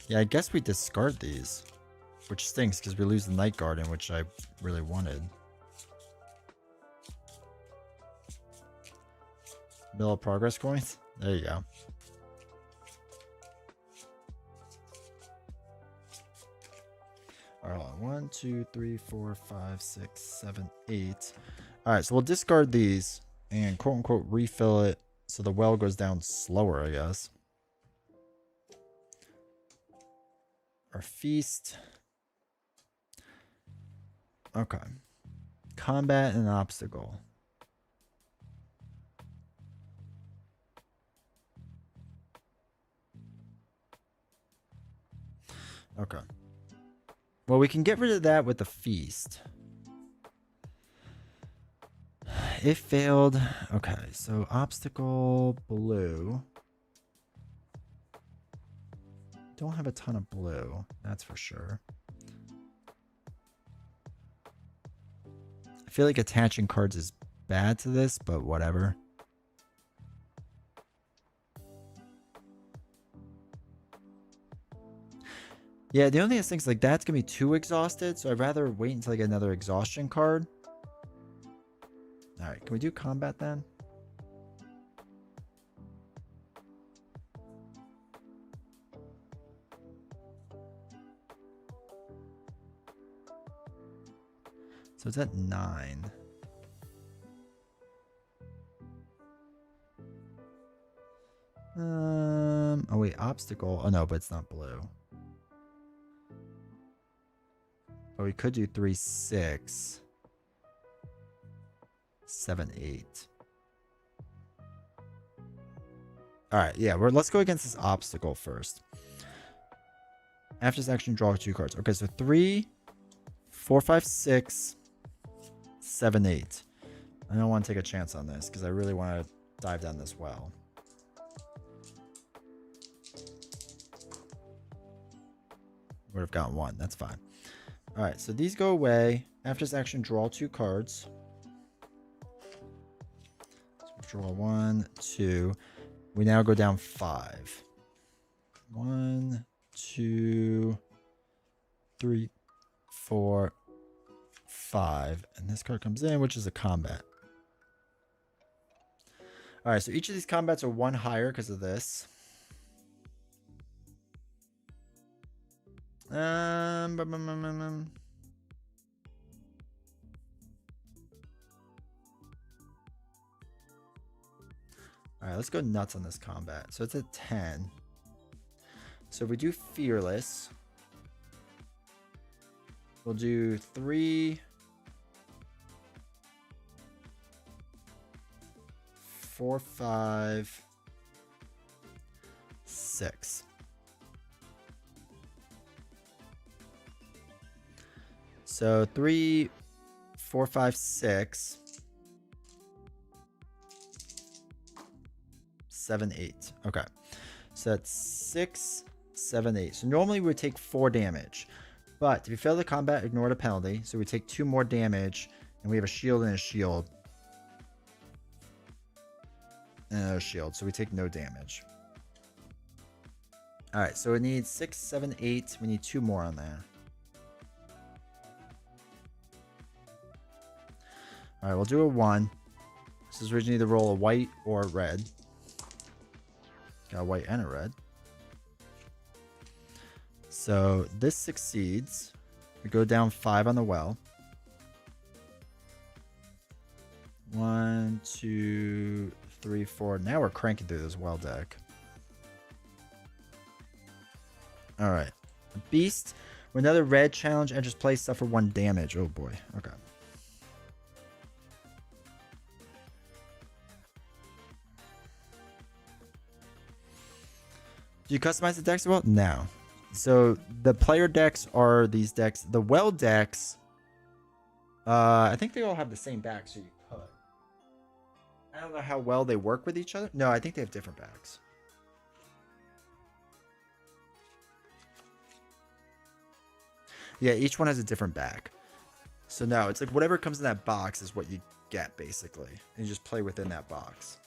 Yeah, I guess we discard these. Which stinks because we lose the Night Garden, which I really wanted. Middle of progress coins? There you go. Alright, 1, 2, 3, 4, 5, 6, 7, 8. Alright, so we'll discard these and quote unquote refill it so the well goes down slower, I guess. Our feast. Okay. Combat and obstacle. Okay. Well, we can get rid of that with the feast. It failed. Okay, so obstacle blue. Don't have a ton of blue, that's for sure. I feel like attaching cards is bad to this, but whatever. Yeah, the only thing is like that's gonna be too exhausted, so I'd rather wait until I get another exhaustion card. All right, can we do combat then? So it's at 9. Oh wait, obstacle. Oh no, but it's not blue. But we could do 3, 6, 7, 8. All right, yeah, let's go against this obstacle first. After this action, draw 2 cards. Okay, so 3, 4, 5, 6, 7, 8. I don't want to take a chance on this because I really want to dive down this well. Would have gotten 1. That's fine. All right, so these go away. After this action, draw 2 cards. So draw 1, 2. We now go down 5. 1, 2, 3, 4, 5. And this card comes in, which is a combat. All right, so each of these combats are 1 higher because of this. All right, let's go nuts on this combat. So it's a 10. So if we do fearless, we'll do 3, 4, 5, 6. So 3, 4, 5, 6, 7, 8. Okay. So that's 6, 7, 8. So normally we would take 4 damage. But if you fail the combat, ignore the penalty. So we take 2 more damage. And we have a shield and a shield. And another shield. So we take no damage. Alright, so it needs 6, 7, 8. We need 2 more on there. Alright, we'll do a 1. This is originally to roll a white or a red. Got a white and a red. So this succeeds. We go down 5 on the well. 1, 2, 3, 4. Now we're cranking through this well deck. Alright. Beast. With another red challenge, enters play, suffer 1 damage. Oh boy. Okay. Do you customize the decks well? No. So the player decks are these decks. The well decks, I think they all have the same back, so you could. I don't know how well they work with each other. No, I think they have different backs. Yeah, each one has a different back. So no, it's like whatever comes in that box is what you get, basically. And you just play within that box.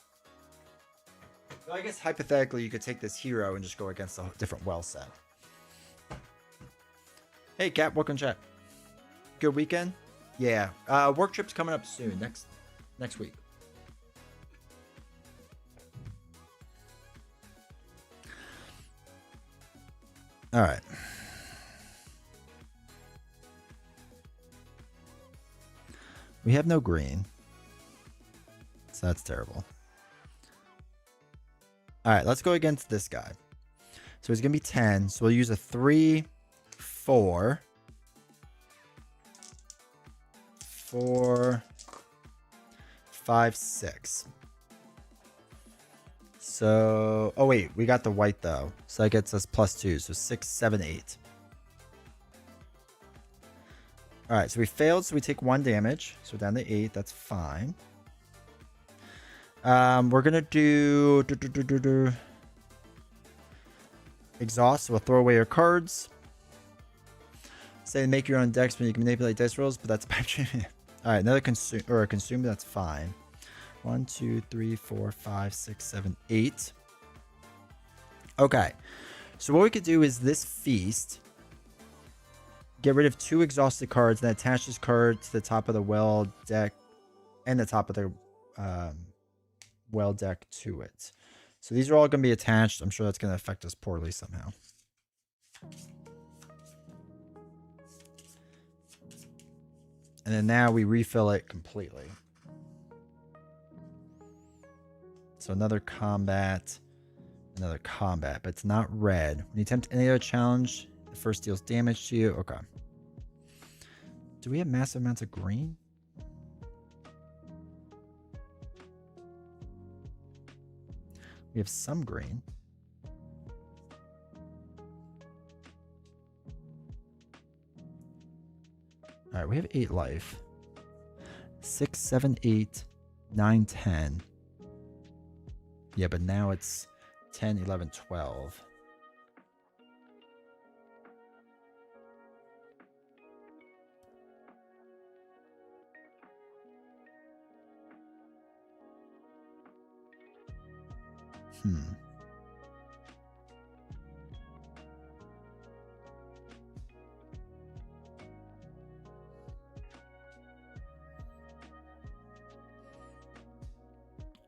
So I guess hypothetically, you could take this hero and just go against a different well set. Hey, Cap, welcome chat. Good weekend? Yeah. Work trip's coming up soon, next week. All right. We have no green. So that's terrible. All right, let's go against this guy. So he's going to be 10. So we'll use a 3, 4, 4, 5, 6. So, oh wait, we got the white though. So that gets us +2. So 6, 7, 8. All right, so we failed, so we take 1 damage. So down to 8. That's fine. We're gonna do exhaust. So we'll throw away your cards. Say make your own decks when you can manipulate dice rolls, but that's all right. Another consume. That's fine. 1, 2, 3, 4, 5, 6, 7, 8. Okay. So what we could do is this feast. Get rid of 2 exhausted cards, and attach this card to the top of the well deck, and the top of the well deck to it. So these are all going to be attached. I'm sure that's going to affect us poorly somehow. And then now we refill it completely. So another combat, but it's not red. When you attempt any other challenge, the first deals damage to you. Okay. Do we have massive amounts of green? We have some green. All right, we have 8 life. 6, 7, 8, 9, 10. Yeah, but now it's 10, 11, 12.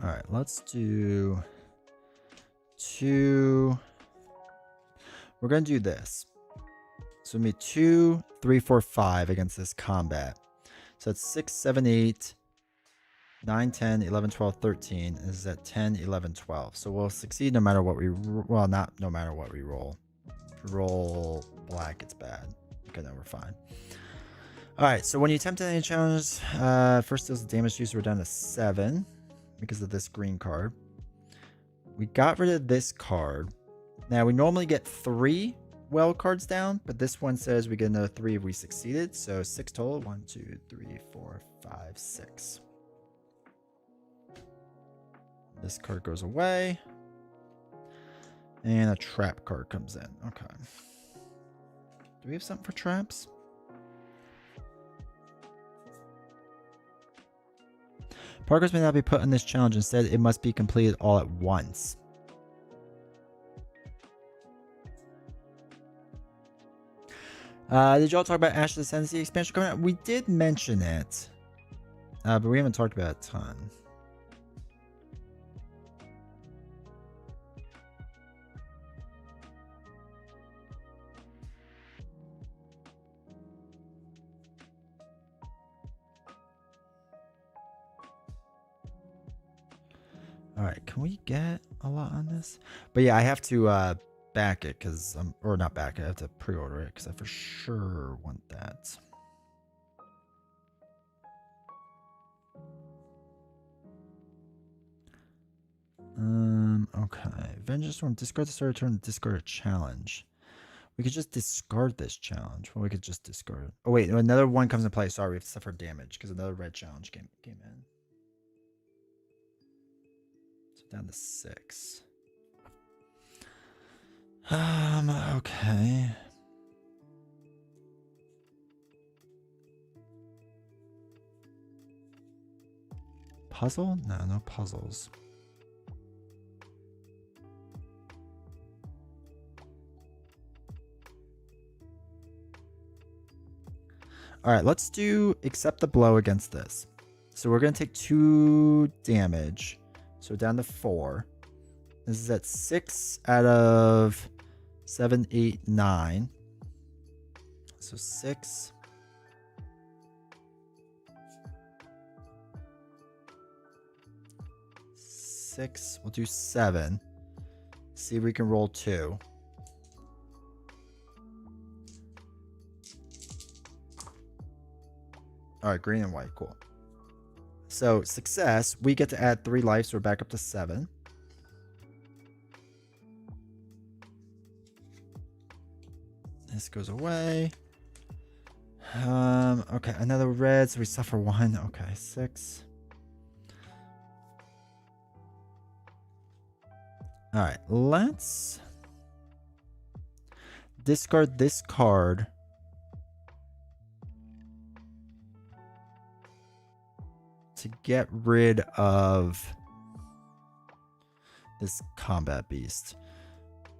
All right, let's do 2. We're going to do this. So it'll be 2, 3, 4, 5 against this combat. So it's 6, 7, 8, 9, 10, 11, 12, 13. This is at 10, 11, 12. So we'll succeed no matter what we... Well, not no matter what we roll. If we roll black, it's bad. Okay, no, we're fine. All right, so when you attempt any challenge, first deals damage to you, so we're down to 7 because of this green card. We got rid of this card. Now, we normally get 3 well cards down, but this one says we get another 3 if we succeeded. So 6 total. 1, 2, 3, 4, 5, 6. This card goes away. And a trap card comes in. Okay. Do we have something for traps? Progress may not be put on this challenge. Instead, it must be completed all at once. Did y'all talk about Ashes Ascendancy expansion coming out? We did mention it. But we haven't talked about it a ton. All right, can we get a lot on this? But yeah, I have to back it because or not back it. I have to pre-order it because I for sure want that. Okay. Vengeance Storm. Discard the start of turn to discard a challenge. We could just discard this challenge. Well, we could just discard it. Oh wait, another one comes in play. Sorry, we have to suffer damage because another red challenge came in. Down to 6. Okay. Puzzle? No puzzles. All right, let's do accept the blow against this. So we're going to take 2 damage. So down to 4. This is at 6 out of 7, 8, 9. So 6. We'll do 7. See if we can roll 2. All right, green and white, cool. So success, we get to add 3 life, so we're back up to 7. This goes away. Okay, another red, so we suffer 1. Okay, 6. All right, let's discard this card. To get rid of this combat beast.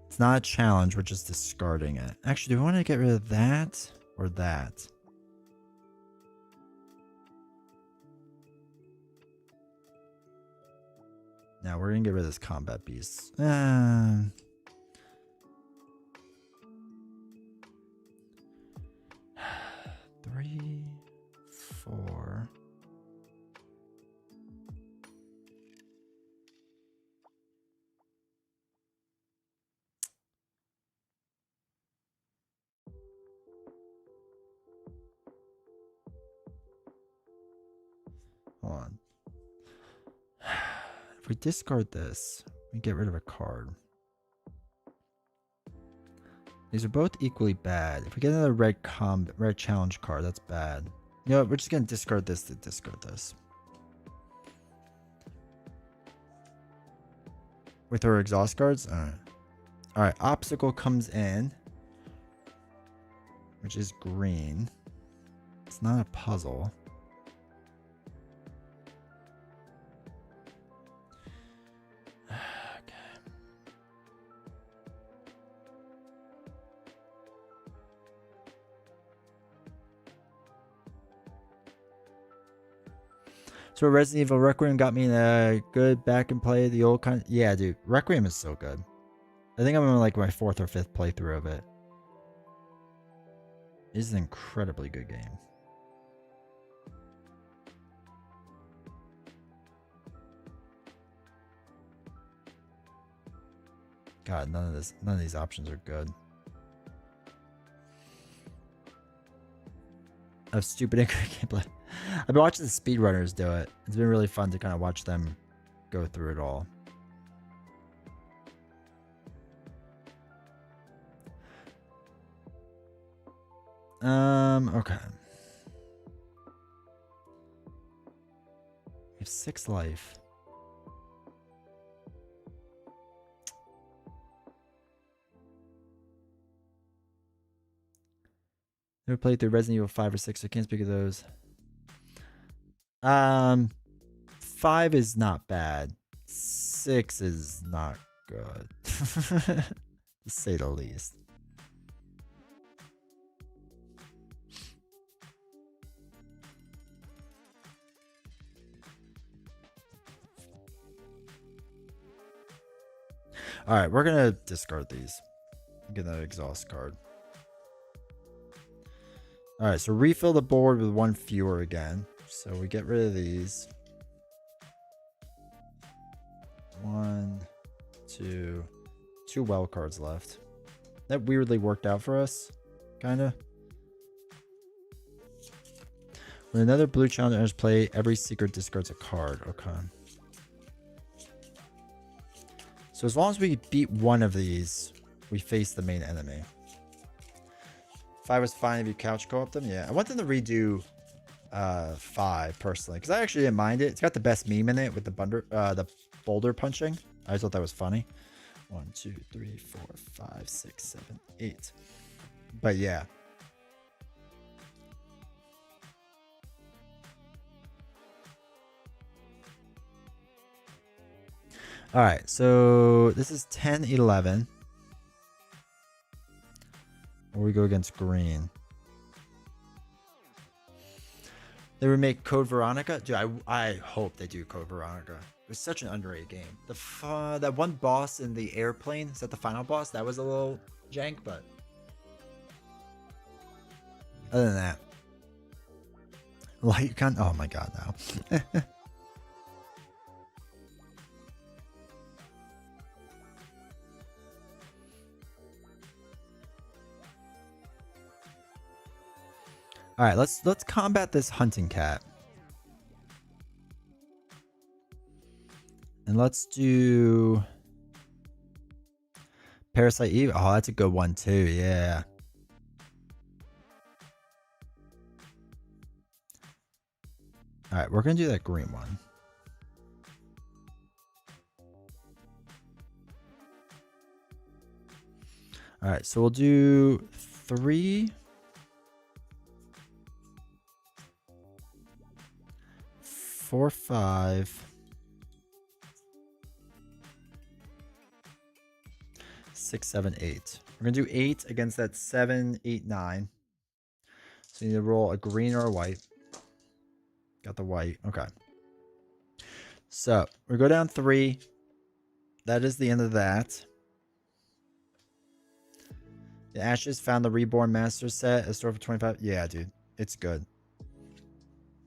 It's not a challenge, we're just discarding it. Actually, do we want to get rid of that or that? Now we're gonna get rid of this combat beast. 3, 4. Hold on. If we discard this, we get rid of a card. These are both equally bad. If we get another red challenge card, that's bad. You know what? We're just gonna discard this to discard this. With our exhaust cards? Alright, obstacle comes in. Which is green. It's not a puzzle. So Resident Evil Requiem got me in a good back and play the old kind. Yeah, dude, Requiem is so good. I think I'm on like my 4th or 5th playthrough of it. It's an incredibly good game. God, none of these options are good. Of stupid gameplay. I've been watching the speedrunners do it. It's been really fun to kind of watch them go through it all. Okay. We have 6 life. Never played through Resident Evil 5 or 6, so I can't speak of those. 5 is not bad. 6 is not good. To say the least. Alright, we're gonna discard these. Get that exhaust card. Alright, so refill the board with 1 fewer again. So we get rid of these. 1, 2, 2 well cards left. That weirdly worked out for us, kinda. When another blue challenger enters play, every secret discards a card. Okay. So as long as we beat one of these, we face the main enemy. 5 was fine if you couch co-op them. Yeah, I want them to redo 5 personally, because I actually didn't mind it. It's got the best meme in it with the boulder punching. I just thought that was funny. 1, 2, 3, 4, 5, 6, 7, 8. But yeah. All right, so this is 10, 11. Or we go against green. They remake Code Veronica. Dude, I hope they do Code Veronica. It was such an underrated game. That one boss in the airplane, is that the final boss? That was a little jank, but other than that, light gun. Oh my god, now. All right, let's combat this hunting cat. And let's do Parasite Eve. Oh, that's a good one too. Yeah. All right, we're going to do that green one. All right, so we'll do 3, 4, 5, 6, 7, 8. We're gonna do 8 against that 7, 8, 9. So you need to roll a green or a white. Got the white. Okay. So we go down 3. That is the end of that. The Ashes found the Reborn Master set. A store for 25. Yeah, dude. It's good.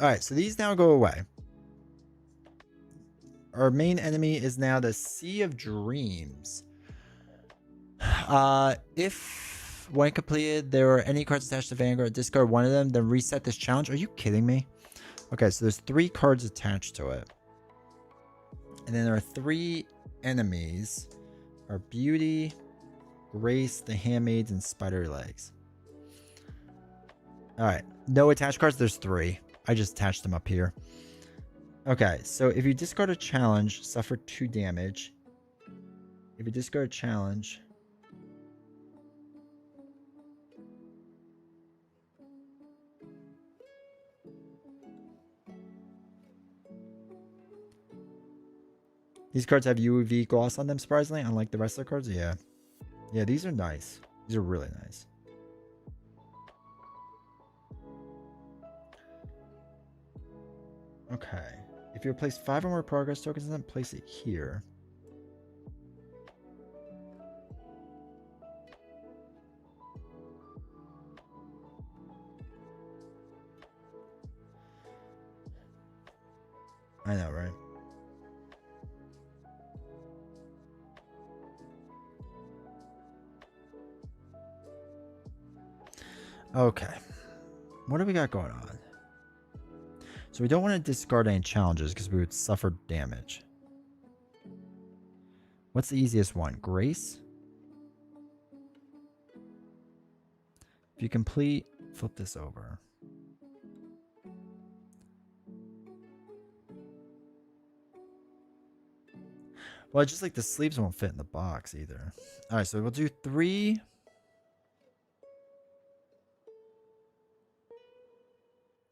Alright, so these now go away. Our main enemy is now the Sea of Dreams. If when completed there are any cards attached to Vanguard, discard one of them, then reset this challenge. Are you kidding me? Okay, so there's 3 cards attached to it. And then there are 3 enemies. Our Beauty, Grace, the Handmaids, and Spider Legs. Alright, no attached cards. There's 3. I just attached them up here. Okay, so if you discard a challenge, suffer 2 damage. If you discard a challenge... These cards have UV gloss on them, surprisingly, unlike the rest of the cards. Yeah. Yeah, these are nice. These are really nice. Okay. If you replace 5 or more progress tokens, then place it here. I know, right? Okay. What do we got going on? So we don't want to discard any challenges because we would suffer damage. What's the easiest one? Grace? If you complete, flip this over. Well, just like the sleeves won't fit in the box either. All right, so we'll do 3.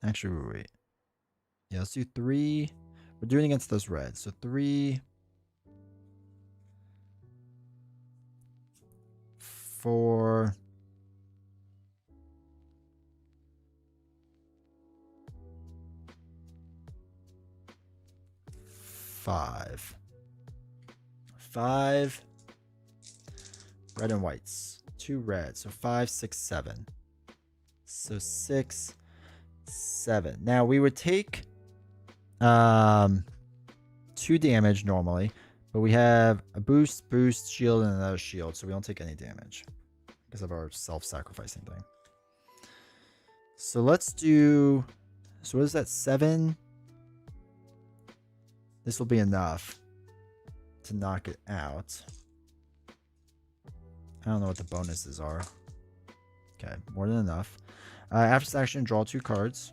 Actually, wait. Yeah, let's do 3. We're doing against those reds. So 3, 4, 5. 5 red and whites. 2 red. So 5, 6, 7. So 6, 7. Now we would take 2 damage normally, but we have a boost, shield, and another shield, so we don't take any damage because of our self-sacrificing thing. So let's do... So what is that? 7? This will be enough to knock it out. I don't know what the bonuses are. Okay, more than enough. After this action, draw 2 cards.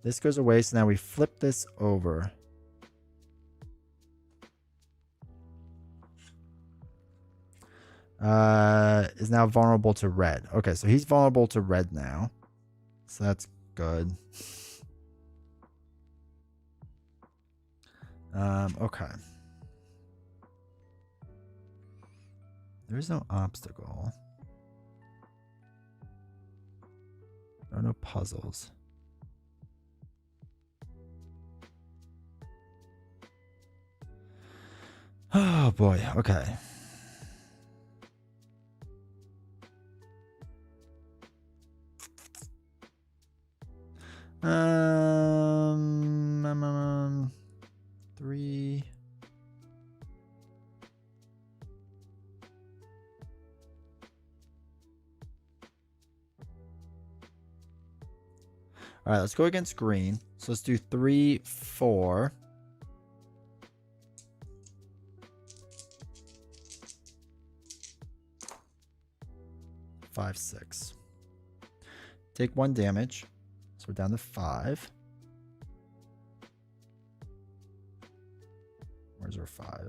This goes away, so now we flip this over. Is now vulnerable to red. Okay, so he's vulnerable to red now. So that's good. Okay. There's no obstacle. There are no puzzles. Oh boy, okay. Three. All right, let's go against green. So let's do 3, 4. Five, 6. Take 1 damage. So we're down to 5.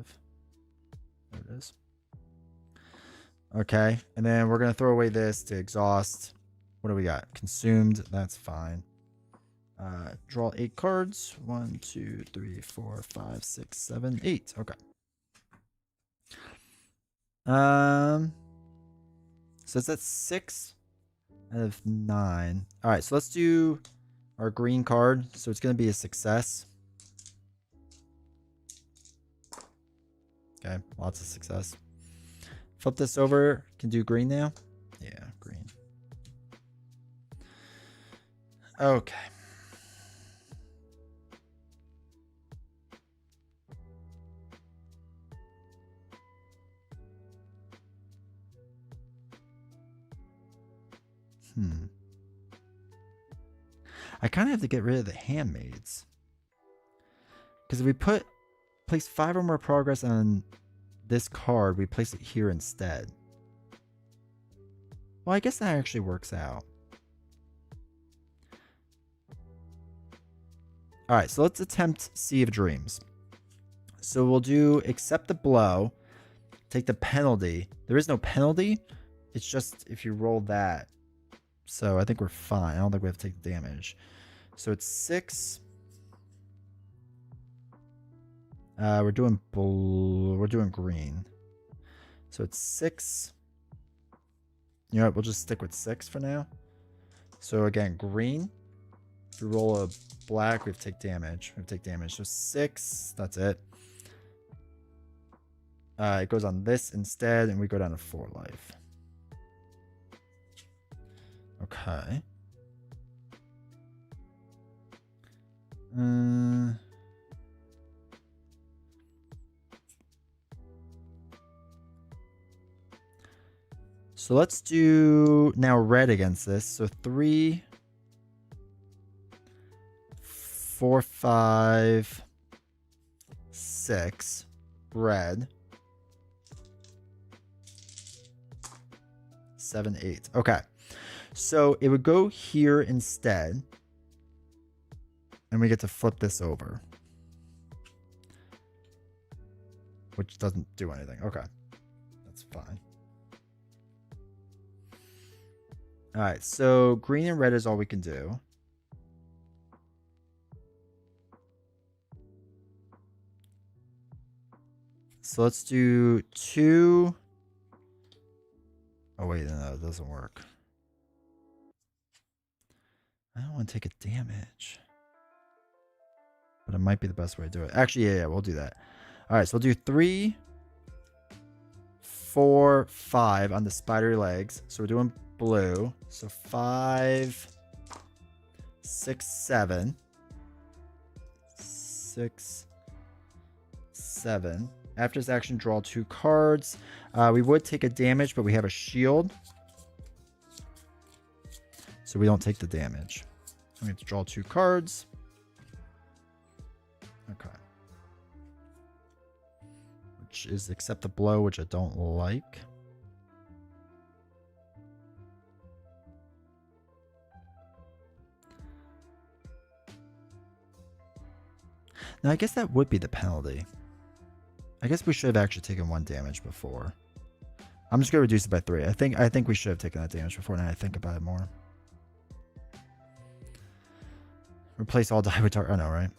live. There it is. Okay, and then we're gonna throw away this to exhaust. What do we got? Consumed. That's fine. Draw 8 cards. 1, 2, 3, 4, 5, 6, 7, 8. Okay. So it's at 6 out of 9. All right, so let's do our green card. So it's gonna be a success. Okay, lots of success. Flip this over. Can do green now. Yeah, green. Okay. I kind of have to get rid of the handmaids. Because if we place 5 or more progress on this card, we place it here instead. Well, I guess that actually works out. All right, so let's attempt Sea of Dreams. So we'll do accept the blow, take the penalty. There is no penalty. It's just if you roll that. So I think we're fine. I don't think we have to take damage. So it's 6. We're doing green. So it's 6. You know what? We'll just stick with 6 for now. So again, green. If we roll a black, we have to take damage. We have to take damage. So 6. That's it. It goes on this instead, and we go down to 4 life. Okay. So let's do now red against this. So 3, 4, 5, 6 red. 7, 8. Okay. So it would go here instead. And we get to flip this over. Which doesn't do anything. Okay. That's fine. Alright, so green and red is all we can do. So let's do 2. Oh, wait, no, it doesn't work. I don't want to take a damage. But it might be the best way to do it. Actually, yeah, we'll do that. All right, so we'll do 3, 4, 5 on the spidery legs. So we're doing blue. So 5, 6, 7. 6, 7. After this action, draw 2 cards. We would take a damage, but we have a shield. So we don't take the damage. We have to draw 2 cards. Okay. Which is accept the blow, which I don't like. Now, I guess that would be the penalty. I guess we should have actually taken 1 damage before. I'm just going to reduce it by 3. I think we should have taken that damage before, now I think about it more. Replace all die with target. I know, right?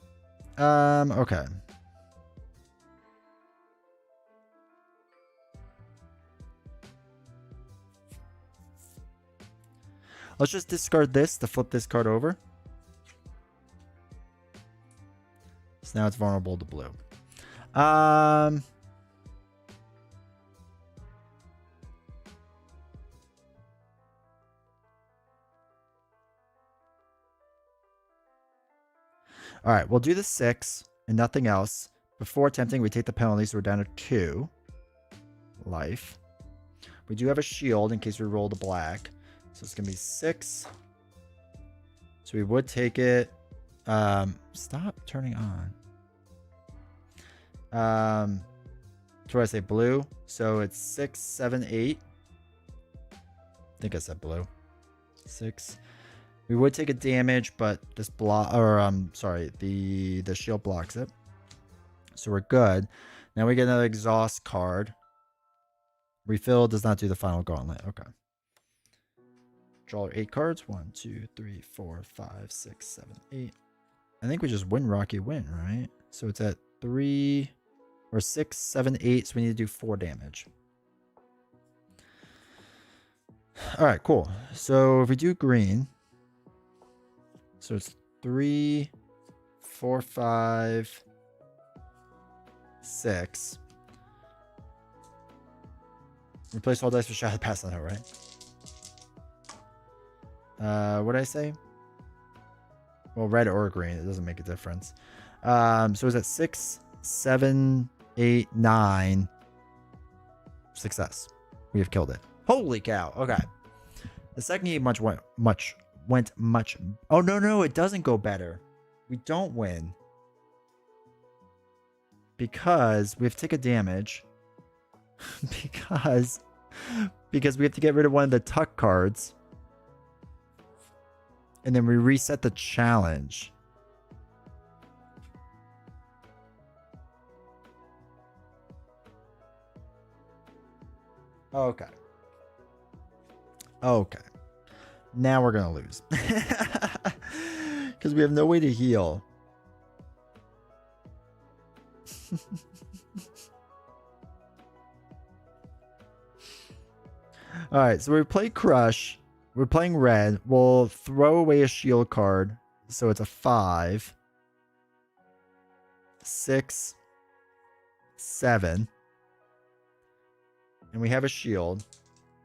Okay. Let's just discard this to flip this card over. So now it's vulnerable to blue. All right, we'll do the 6 and nothing else. Before attempting, we take the penalty, so we're down to 2 life. We do have a shield in case we roll the black. So it's going to be 6. So we would take it. Stop turning on. So I say blue. So it's 6, 7, 8. I think I said blue. 6. We would take a damage, but this block, or sorry, the shield blocks it. So we're good. Now we get another exhaust card. Refill does not do the final gauntlet. Okay. Draw 8 cards. 1, 2, 3, 4, 5, 6, 7, 8. I think we just win Rocky win, right? So it's at 3 or 6, 7, 8. So we need to do 4 damage. All right, cool. So if we do green, so it's 3, 4, 5, 6. Replace all dice for Shadow Pass on her, right? What did I say? Well, red or green, it doesn't make a difference. So is that 6, 7, 8, 9? Success. We have killed it. Holy cow. Okay. The second game went much. Oh, no, it doesn't go better. We don't win. Because we have to take a damage. because we have to get rid of one of the tuck cards. And then we reset the challenge. Okay. Now we're going to lose. Because we have no way to heal. Alright, so we play Crush. We're playing red. We'll throw away a shield card. So it's a 5. 6. 7. And we have a shield.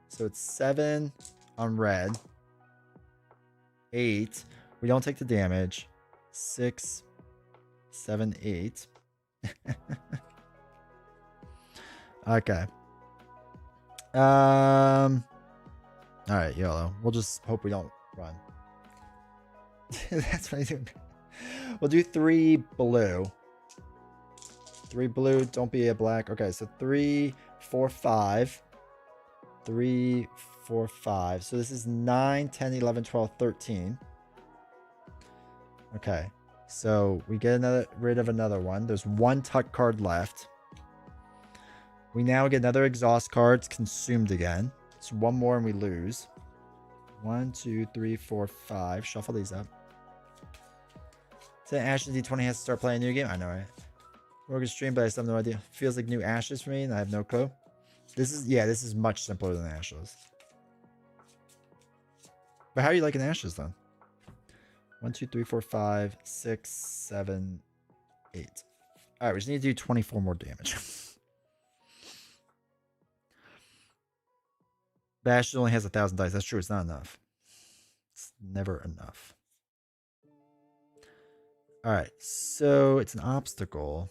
So it's 7 on red. 8. We don't take the damage. 6. 7, 8. Okay. All right, yellow. We'll just hope we don't run. That's what I do. We'll do 3 blue. 3 blue. Don't be a black. Okay, so 3, 4, 5. 3, 4, 5. So this is 9, 10, 11, 12, 13. Okay. So we get rid of another one. There's 1 tuck card left. We now get another exhaust card. It's consumed again. So 1 more and we lose. 1, 2, 3, 4, 5. Shuffle these up. So Ashes D20 has to start playing a new game. I know, right? We're gonna stream, but I still have no idea. Feels like new Ashes for me, and I have no clue. This is much simpler than Ashes. But how are you liking Ashes then? 1, 2, 3, 4, 5, 6, 7, 8. All right, we just need to do 24 more damage. Bash only has 1,000 dice. That's true. It's not enough. It's never enough. All right. So it's an obstacle.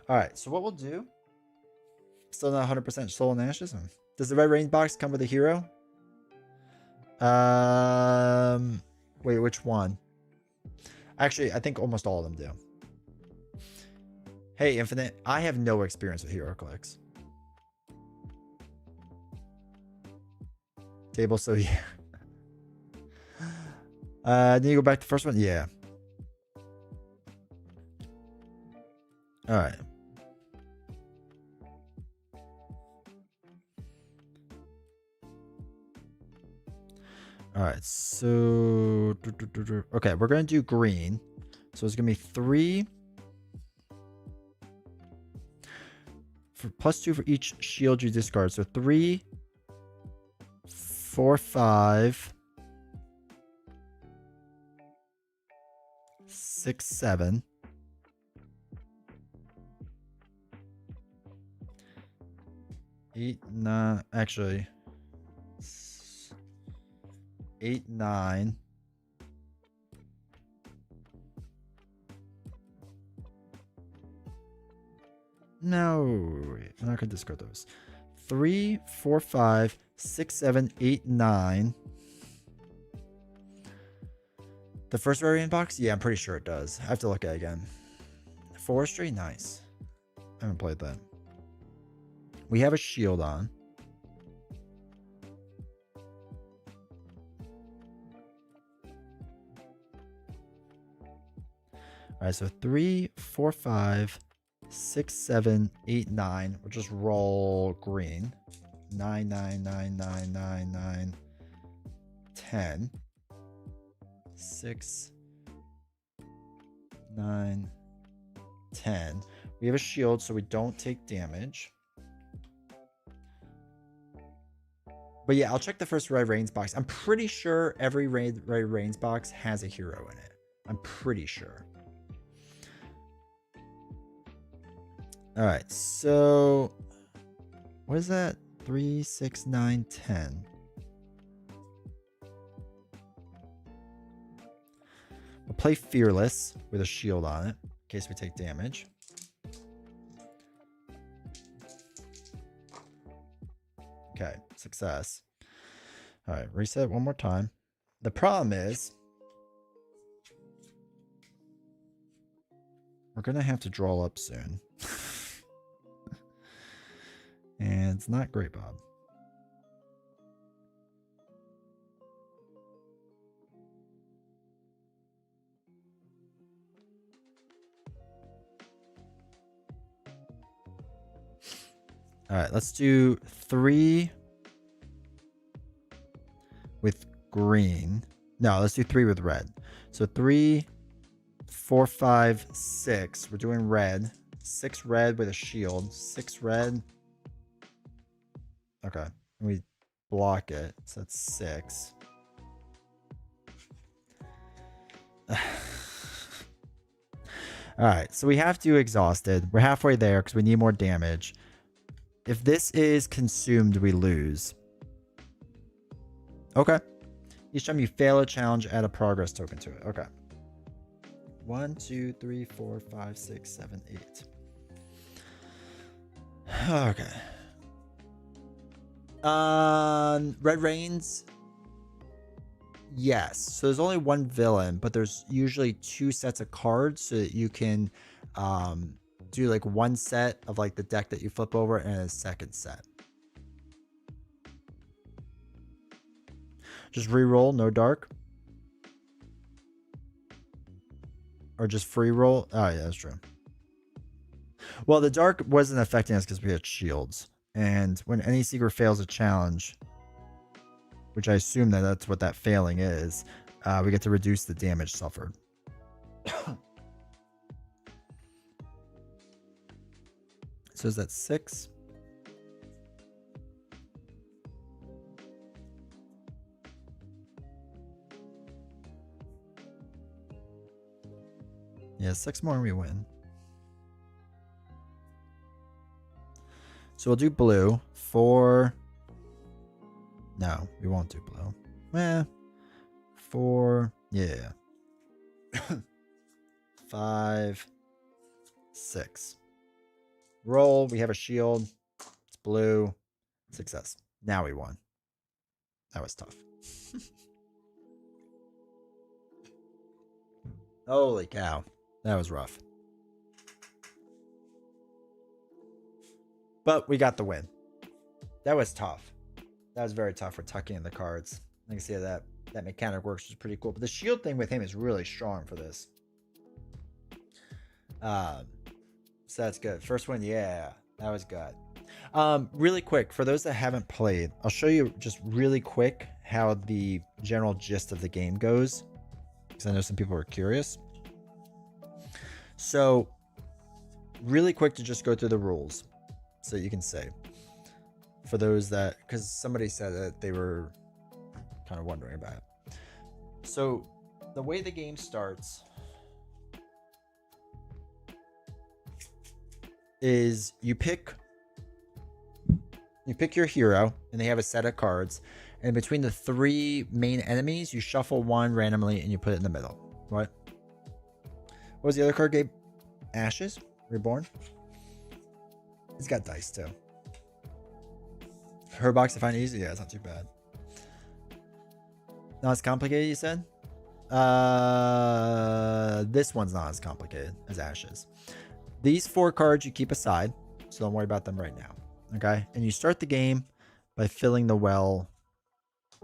All right. So what we'll do. Still not 100% Soul and Ashes. Does the Red Rain box come with a hero? Wait, which one? Actually, I think almost all of them do. Hey, Infinite, I have no experience with hero clicks. Table, so yeah. Need to go back to the first one? Yeah. All right. All right, so okay, we're gonna do green. So it's gonna be 3 for +2 for each shield you discard. So 3, 4, 5, 6, 7. 8, 9. Actually, 8, 9. No, wait, I'm not gonna discard those. 3, 4, 5, 6, 7, 8, 9. The first variant box? Yeah, I'm pretty sure it does. I have to look at it again. Forestry? Nice. I haven't played that. We have a shield on. All right, so 3, 4, 5, 6, 7, 8, 9. We'll just roll green. 9, 9, 9, 9, 9, 9, 10. 6, 9, 10. We have a shield, so we don't take damage. But yeah, I'll check the first Red Rains box. I'm pretty sure every Red Rains box has a hero in it. I'm pretty sure. All right, so what is that? 3, 6, 9, 10. We'll play Fearless with a shield on it in case we take damage. Okay, success. All right, reset one more time. The problem is we're going to have to draw up soon. And it's not great, Bob. All right, let's do 3 with green. No, let's do 3 with red. So 3, 4, 5, 6. We're doing red. 6 red with a shield. 6 red. Okay. We block it. So that's 6. All right. So we have to exhausted. We're halfway there because we need more damage. If this is consumed, we lose. Okay. Each time you fail a challenge, add a progress token to it. Okay. 1, 2, 3, 4, 5, 6, 7, 8. Okay. Red Rains. Yes. So there's only one villain, but there's usually 2 sets of cards so that you can do like one set of like the deck that you flip over and a second set. Just re-roll, no dark. Or just free roll. Oh yeah, that's true. Well, the dark wasn't affecting us because we had shields. And when any secret fails a challenge, which I assume that that's what that failing is, we get to reduce the damage suffered. So is that 6? Yeah, 6 more and we win. So we'll do blue. 4. No, we won't do blue. 4. Yeah. 5. 6. Roll. We have a shield. It's blue. Success. Now we won. That was tough. Holy cow. That was rough. But we got the win. That was tough. That was very tough for tucking in the cards. I can see how that mechanic works, which is pretty cool. But the shield thing with him is really strong for this. So that's good. First one, yeah, that was good. Really quick, for those that haven't played, I'll show you just really quick how the general gist of the game goes, because I know some people are curious. So really quick to just go through the rules so you can say, for those that, because somebody said that they were kind of wondering about it. So the way the game starts is you pick your hero and they have a set of cards, and between the 3 main enemies you shuffle one randomly and you put it in the middle. What was the other card, Gabe? Ashes Reborn. It's got dice too. Her box to find easy. Yeah, it's not too bad. Not as complicated, you said? This one's not as complicated as Ashes. These 4 cards you keep aside, so don't worry about them right now. Okay? And you start the game by filling the well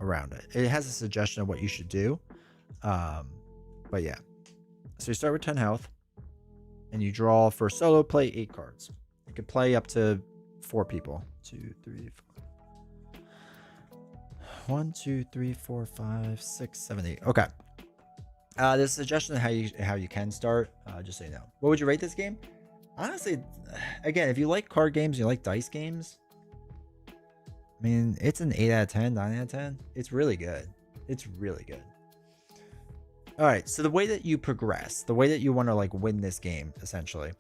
around it. It has a suggestion of what you should do. But yeah. So you start with 10 health. and you draw for solo play 8 cards. You can play up to 4 people. 2, 3, 4. 1, 2, 3, 4, 5, 6, 7, 8. Okay. There's a suggestion of how you can start. Just so you know. What would you rate this game? Honestly, again, if you like card games, you like dice games. I mean, it's an 8 out of 10, 9 out of 10. It's really good. It's really good. All right, so the way that you progress, the way that you want to like win this game, essentially,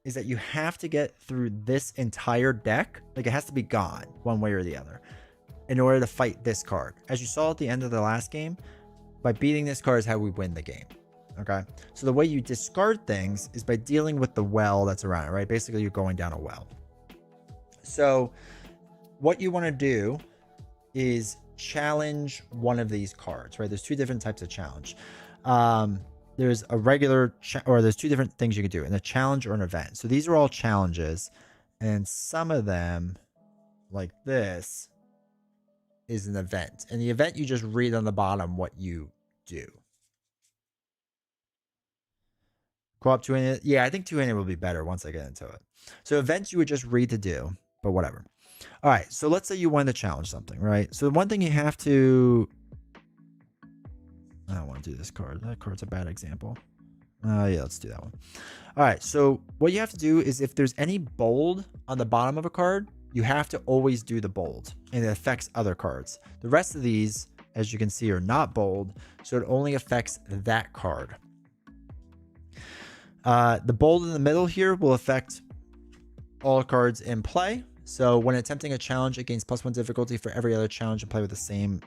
is that you have to get through this entire deck. Like, it has to be gone one way or the other in order to fight this card. As you saw at the end of the last game, by beating this card is how we win the game. Okay, so the way you discard things is by dealing with the well that's around it, right? Basically, you're going down a well. So what you want to do is challenge one of these cards, right? There's 2 different types of challenge. There's a regular or there's 2 different things you can do, and a challenge or an event. So these are all challenges, and some of them, like this, is an event. And the event, you just read on the bottom what you do. Co-op 2-handed. Yeah, I think 2-handed will be better once I get into it. So events you would just read to do, but whatever. All right, so let's say you wanted to challenge something, right? So the one thing you have to... I don't want to do this card. That card's a bad example. Yeah, let's do that one. All right, so what you have to do is if there's any bold on the bottom of a card, you have to always do the bold, and it affects other cards. The rest of these, as you can see, are not bold, so it only affects that card. The bold in the middle here will affect all cards in play. So when attempting a challenge, it gains +1 difficulty for every other challenge and play with the same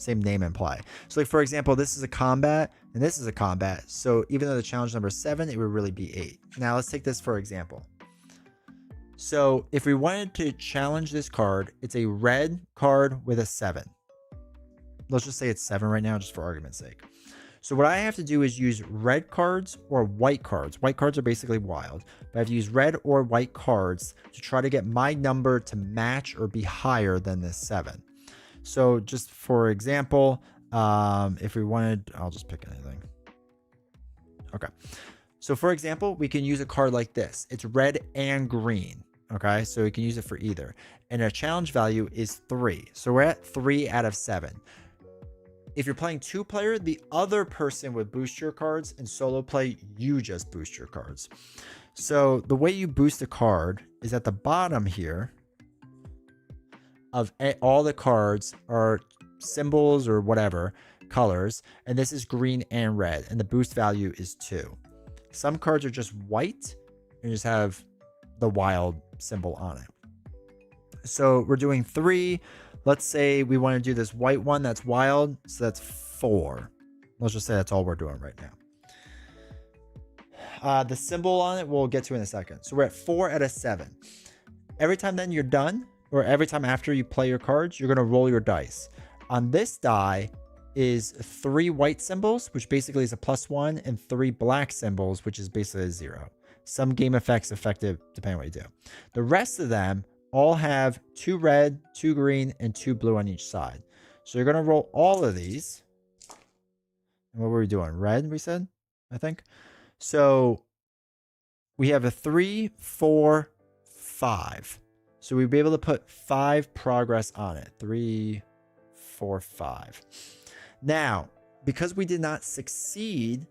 name in play. So like, for example, this is a combat and this is a combat. So even though the challenge number is 7, it would really be 8. Now let's take this for example. So if we wanted to challenge this card, it's a red card with a 7. Let's just say it's 7 right now, just for argument's sake. So what I have to do is use red cards or white cards. White cards are basically wild, but I have to use red or white cards to try to get my number to match or be higher than this 7. So just for example, if we wanted, I'll just pick anything. Okay. So for example, we can use a card like this. It's red and green. Okay. So we can use it for either. And our challenge value is 3. So we're at 3 out of 7. If you're playing 2-player, the other person would boost your cards, and solo play, you just boost your cards. So the way you boost a card is at the bottom here of all the cards are symbols or whatever colors, and this is green and red, and the boost value is 2. Some cards are just white and just have the wild symbol on it. So we're doing 3. Let's say we want to do this white one that's wild, so that's 4. Let's just say that's all we're doing right now. The symbol on it we'll get to in a second. So we're at 4 out of 7. Every time then you're done, or every time after you play your cards, you're going to roll your dice. On this die is 3 white symbols, which basically is a +1, and 3 black symbols, which is basically a 0. Some game effects effective depending on what you do. The rest of them all have 2 red, 2 green, and 2 blue on each side. So you're going to roll all of these. And what were we doing? Red, we said, I think. So we have a 3, 4, 5. So we'd be able to put 5 progress on it. 3, 4, 5. Now, because we did not succeed,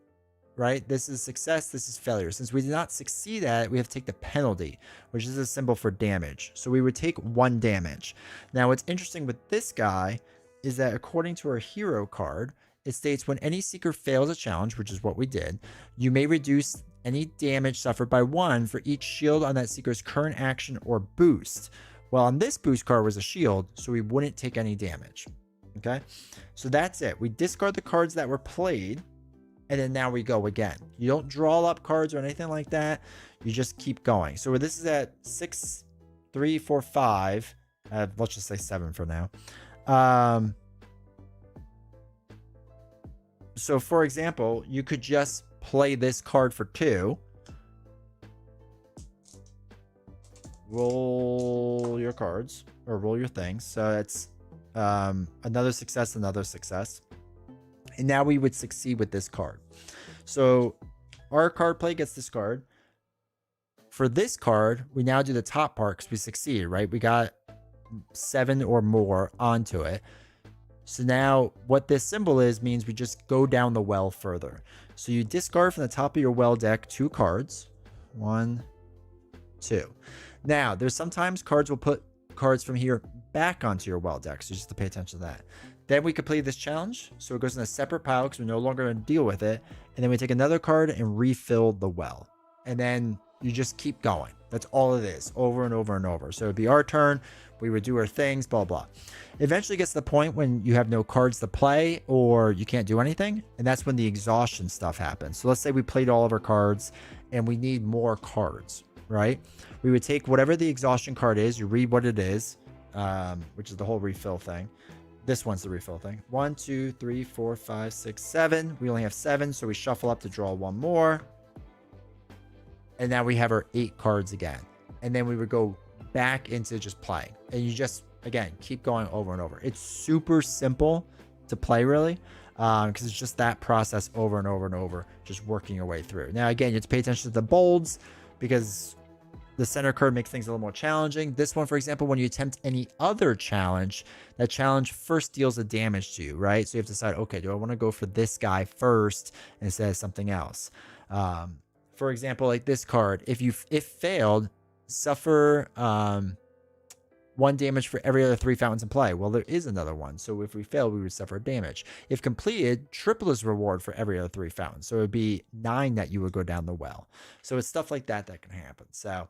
right? This is success, this is failure. Since we did not succeed at it, we have to take the penalty, which is a symbol for damage. So we would take 1 damage. Now, what's interesting with this guy is that according to our hero card, it states when any seeker fails a challenge, which is what we did, you may reduce any damage suffered by 1 for each shield on that seeker's current action or boost. Well, on this boost card was a shield, so we wouldn't take any damage. Okay, so that's it. We discard the cards that were played, and then now we go again. You don't draw up cards or anything like that. You just keep going. So this is at 6, 3, 4, 5. Let's just say 7 for now. So for example, you could just play this card for 2. Roll your cards or roll your things. So it's another success. And now we would succeed with this card. So our card play gets discarded. For this card, we now do the top part because we succeeded, right? We got 7 or more onto it. So now what this symbol is means we just go down the well further. So you discard from the top of your well deck 2 cards. 1, 2. Now, there's sometimes cards will put cards from here back onto your well deck. So just to pay attention to that. Then we complete this challenge. So it goes in a separate pile because we're no longer going to deal with it. And then we take another card and refill the well. And then you just keep going. That's all it is, over and over and over. So it'd be our turn. We would do our things, blah, blah. Eventually gets to the point when you have no cards to play or you can't do anything. And that's when the exhaustion stuff happens. So let's say we played all of our cards and we need more cards, right? We would take whatever the exhaustion card is. You read what it is, which is the whole refill thing. This one's the refill thing. 1, 2, 3, 4, 5, 6, 7. We only have 7, so we shuffle up to draw 1 more. And now we have our 8 cards again. And then we would go back into just playing. And you just, again, keep going over and over. It's super simple to play, really, because it's just that process over and over and over, just working your way through. Now, again, you have to pay attention to the bolds because the center card makes things a little more challenging. This one, for example, when you attempt any other challenge, that challenge first deals a damage to you, right? So you have to decide, okay, do I want to go for this guy first instead of something else? For example, like this card, if failed, suffer 1 damage for every other 3 fountains in play. Well, there is another one. So if we fail, we would suffer damage. If completed, triple is reward for every other 3 fountains. So it would be 9 that you would go down the well. So it's stuff like that that can happen. So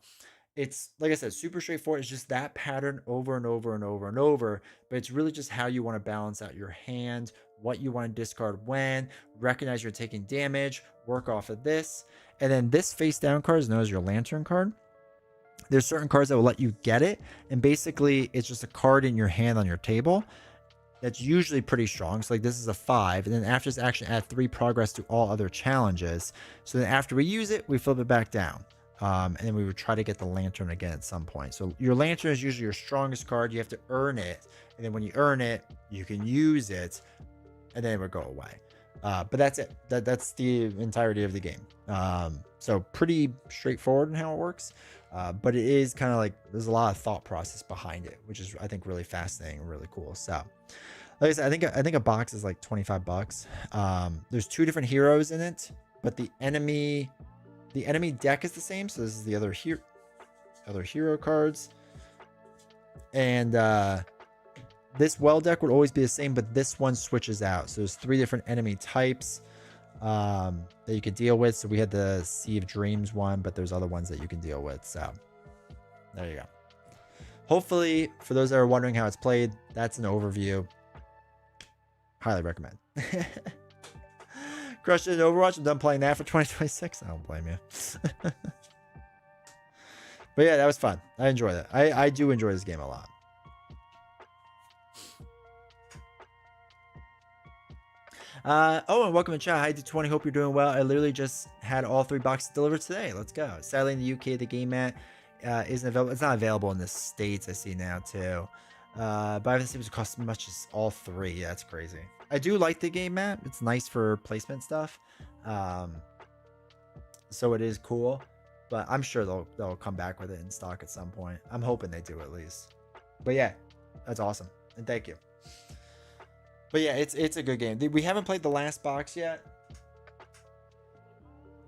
it's, like I said, super straightforward. It's just that pattern over and over and over and over. But it's really just how you want to balance out your hand, what you want to discard when, recognize you're taking damage, work off of this. And then this face down card is known as your lantern card. There's certain cards that will let you get it. And basically, it's just a card in your hand on your table that's usually pretty strong. So like this is a 5. And then after this action, add 3 progress to all other challenges. So then after we use it, we flip it back down. And then we would try to get the lantern again at some point. So your lantern is usually your strongest card. You have to earn it. And then when you earn it, you can use it. And then it would go away. But that's it. That's the entirety of the game. So pretty straightforward in how it works. But it is kind of like there's a lot of thought process behind it, which is I think really fascinating and really cool. So like I said, I think a box is like $25. There's 2 different heroes in it, but the enemy deck is the same. So this is the other hero cards. And this well deck would always be the same, but this one switches out. So there's 3 different enemy types that you could deal with. So we had the Sea of Dreams one, but there's other ones that you can deal with. So there you go. Hopefully, for those that are wondering how it's played, that's an overview. Highly recommend. Crushed it in Overwatch. I'm done playing that for 2026. I don't blame you. But yeah, that was fun. I enjoyed it. I do enjoy this game a lot. Oh, and welcome to chat. Hi, D20. Hope you're doing well. I literally just had all 3 boxes delivered today. Let's go. Sadly, in the UK, the game mat isn't available. It's not available in the States, I see now, too. But I haven't seen it cost as much as all 3. Yeah, that's crazy. I do like the game mat. It's nice for placement stuff. So it is cool. But I'm sure they'll come back with it in stock at some point. I'm hoping they do at least. But yeah, that's awesome. And thank you. But yeah, it's a good game. We haven't played the last box yet,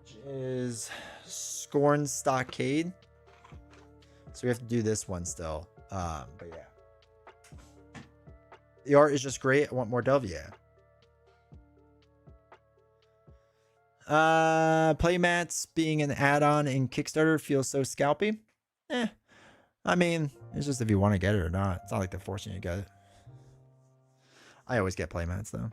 which is Scorn Stockade. So we have to do this one still. But yeah, the art is just great. I want more Delvia. Playmats being an add-on in Kickstarter feels so scalpy. I mean, it's just if you want to get it or not. It's not like they're forcing you to get it. I always get playmats though.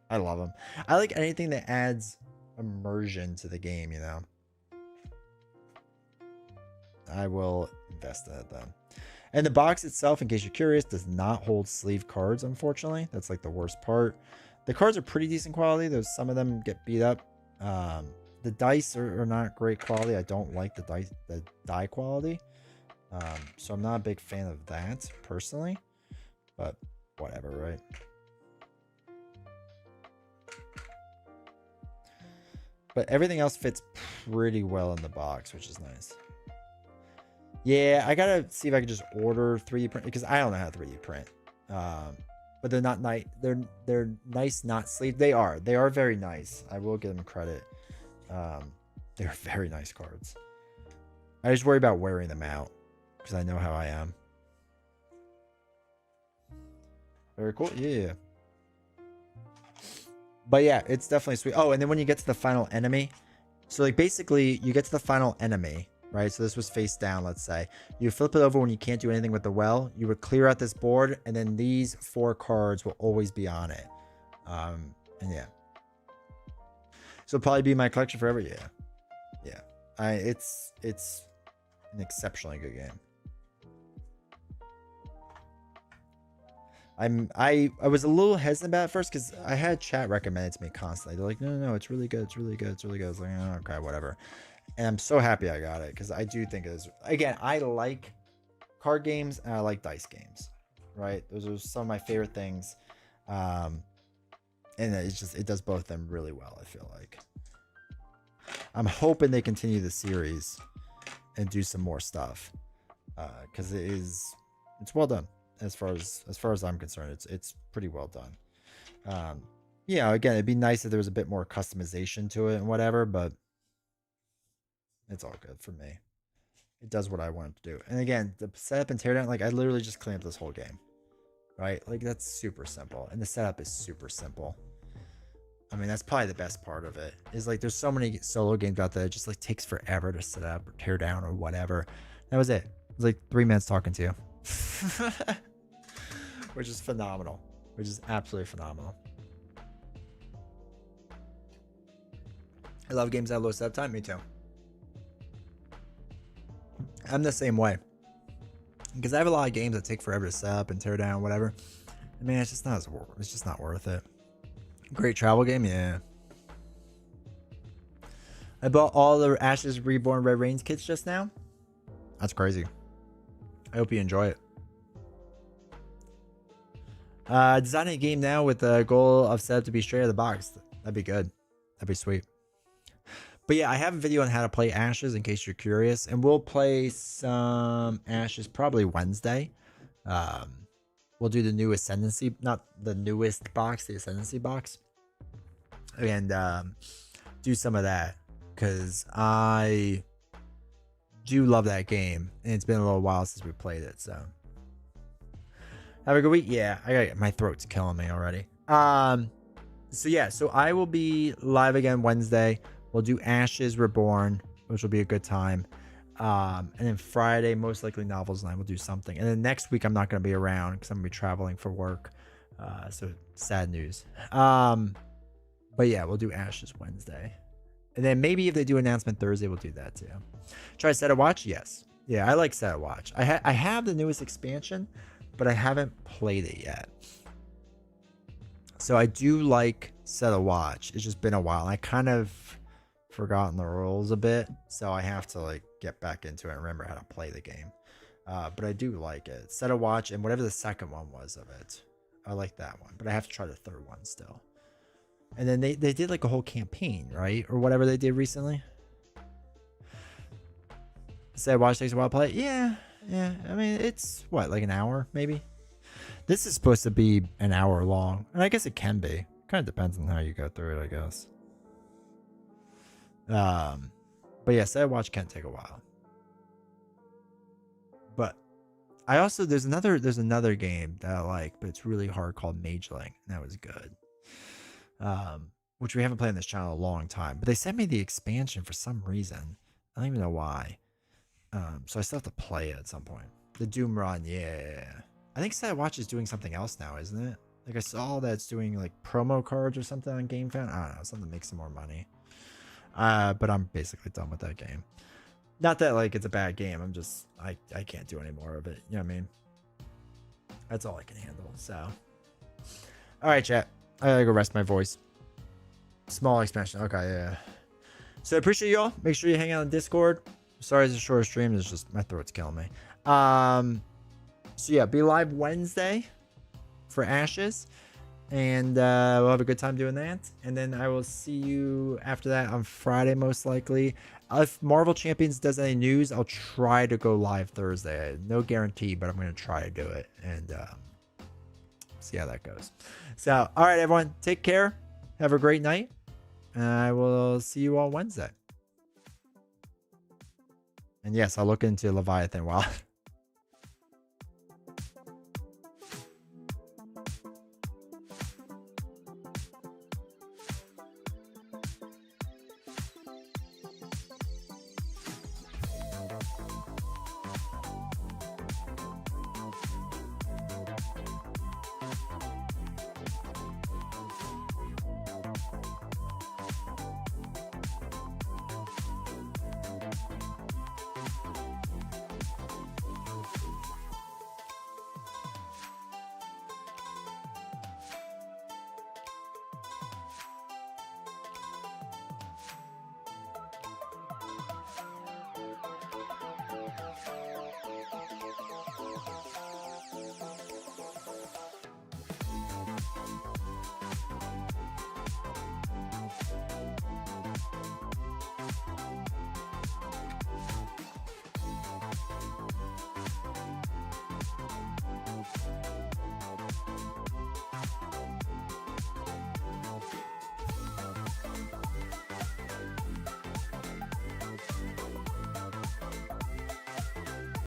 I love them. I like anything that adds immersion to the game, you know. I will invest in it though. And the box itself, in case you're curious, does not hold sleeve cards, unfortunately. That's like the worst part. The cards are pretty decent quality. There's some of them get beat up. The dice are not great quality. I don't like the die quality. So I'm not a big fan of that personally, but whatever, right? but everything else fits pretty well in the box, which is nice. Yeah, I gotta see if I can just order 3D print because I don't know how to 3D print. But they're not nice. They're nice, not sleeved. They are very nice. I will give them credit. They're very nice cards. I just worry about wearing them out because I know how I am. Very cool. Yeah. But yeah, it's definitely sweet. Oh, and then when you get to the final enemy, so like basically you get to the final enemy, right? So this was face down, let's say. You flip it over when you can't do anything with the well. You would clear out this board, and then these 4 cards will always be on it. And yeah. So it'll probably be my collection forever. Yeah. Yeah. It's an exceptionally good game. I was a little hesitant about it first because I had chat recommend it to me constantly. They're like, no, it's really good. It's really good. It's really good. I was like, oh, okay, whatever. And I'm so happy I got it because I do think it is. Again, I like card games and I like dice games, right? Those are some of my favorite things. And it does both of them really well, I feel like. I'm hoping they continue the series and do some more stuff because it's well done. As far as I'm concerned, it's pretty well done. Yeah, again, it'd be nice if there was a bit more customization to it and whatever, but it's all good for me. It does what I want it to do. And again, the setup and teardown, like I literally just cleaned up this whole game, right? Like that's super simple, and the setup is super simple. I mean, that's probably the best part of it. Is like there's so many solo games out there that just like takes forever to set up or tear down or whatever. That was it. It was like 3 minutes talking to you. Which is phenomenal. Which is absolutely phenomenal. I love games that have low setup time. Me too. I'm the same way. Because I have a lot of games that take forever to set up and tear down, whatever. I mean, it's just not worth it. Great travel game, yeah. I bought all the Ashes Reborn Red Rains kits just now. That's crazy. I hope you enjoy it. Designing a game now with the goal of setup to be straight out of the box. That'd be good. That'd be sweet. But yeah, I have a video on how to play Ashes in case you're curious. And we'll play some Ashes probably Wednesday. We'll do the new Ascendancy, not the newest box, the Ascendancy box. And do some of that. Because I do love that game. And it's been a little while since we played it, so. Have a good week. Yeah, my throat's killing me already. So yeah, so I will be live again Wednesday. We'll do Ashes Reborn, which will be a good time. And then Friday, most likely Novels Night, we'll do something. And then next week, I'm not going to be around because I'm going to be traveling for work. So sad news. But yeah, we'll do Ashes Wednesday. And then maybe if they do announcement Thursday, we'll do that too. Try Set a Watch? Yes. Yeah, I like Set a Watch. I have the newest expansion, but I haven't played it yet. So I do like Set a Watch. It's just been a while. I kind of forgotten the rules a bit, so I have to like get back into it and remember how to play the game. But I do like it. Set a Watch and whatever the second one was of it. I like that one, but I have to try the third one still. And then they did like a whole campaign, right? Or whatever they did recently. Set a Watch takes a while to play. Yeah. I mean, it's what, like an hour maybe? This is supposed to be an hour long, and I guess it can be. Kind of depends on how you go through it, I guess. But yeah, Set a Watch can take a while. But I also there's another game that I like, but it's really hard called Mageling, and that was good. Which we haven't played on this channel in a long time. But they sent me the expansion for some reason. I don't even know why. So I still have to play it at some point. The Doom Run, yeah. I think Set a Watch is doing something else now, isn't it? Like I saw that it's doing like promo cards or something on GameFound. I don't know, something to make some more money. But I'm basically done with that game. Not that like it's a bad game. I'm just I can't do any more of it. You know what I mean? That's all I can handle. So, all right, chat. I gotta go rest my voice. Small expansion. Okay, yeah. So I appreciate y'all. Make sure you hang out on Discord. Sorry it's a short stream. It's just my throat's killing me. So yeah, be live Wednesday for Ashes. and we'll have a good time doing that. And then I will see you after that on Friday, most likely. If Marvel Champions does any news, I'll try to go live Thursday. No guarantee, but I'm going to try to do it and see how that goes. So, all right, everyone, take care. Have a great night. And I will see you on Wednesday. And yes, I'll look into Leviathan while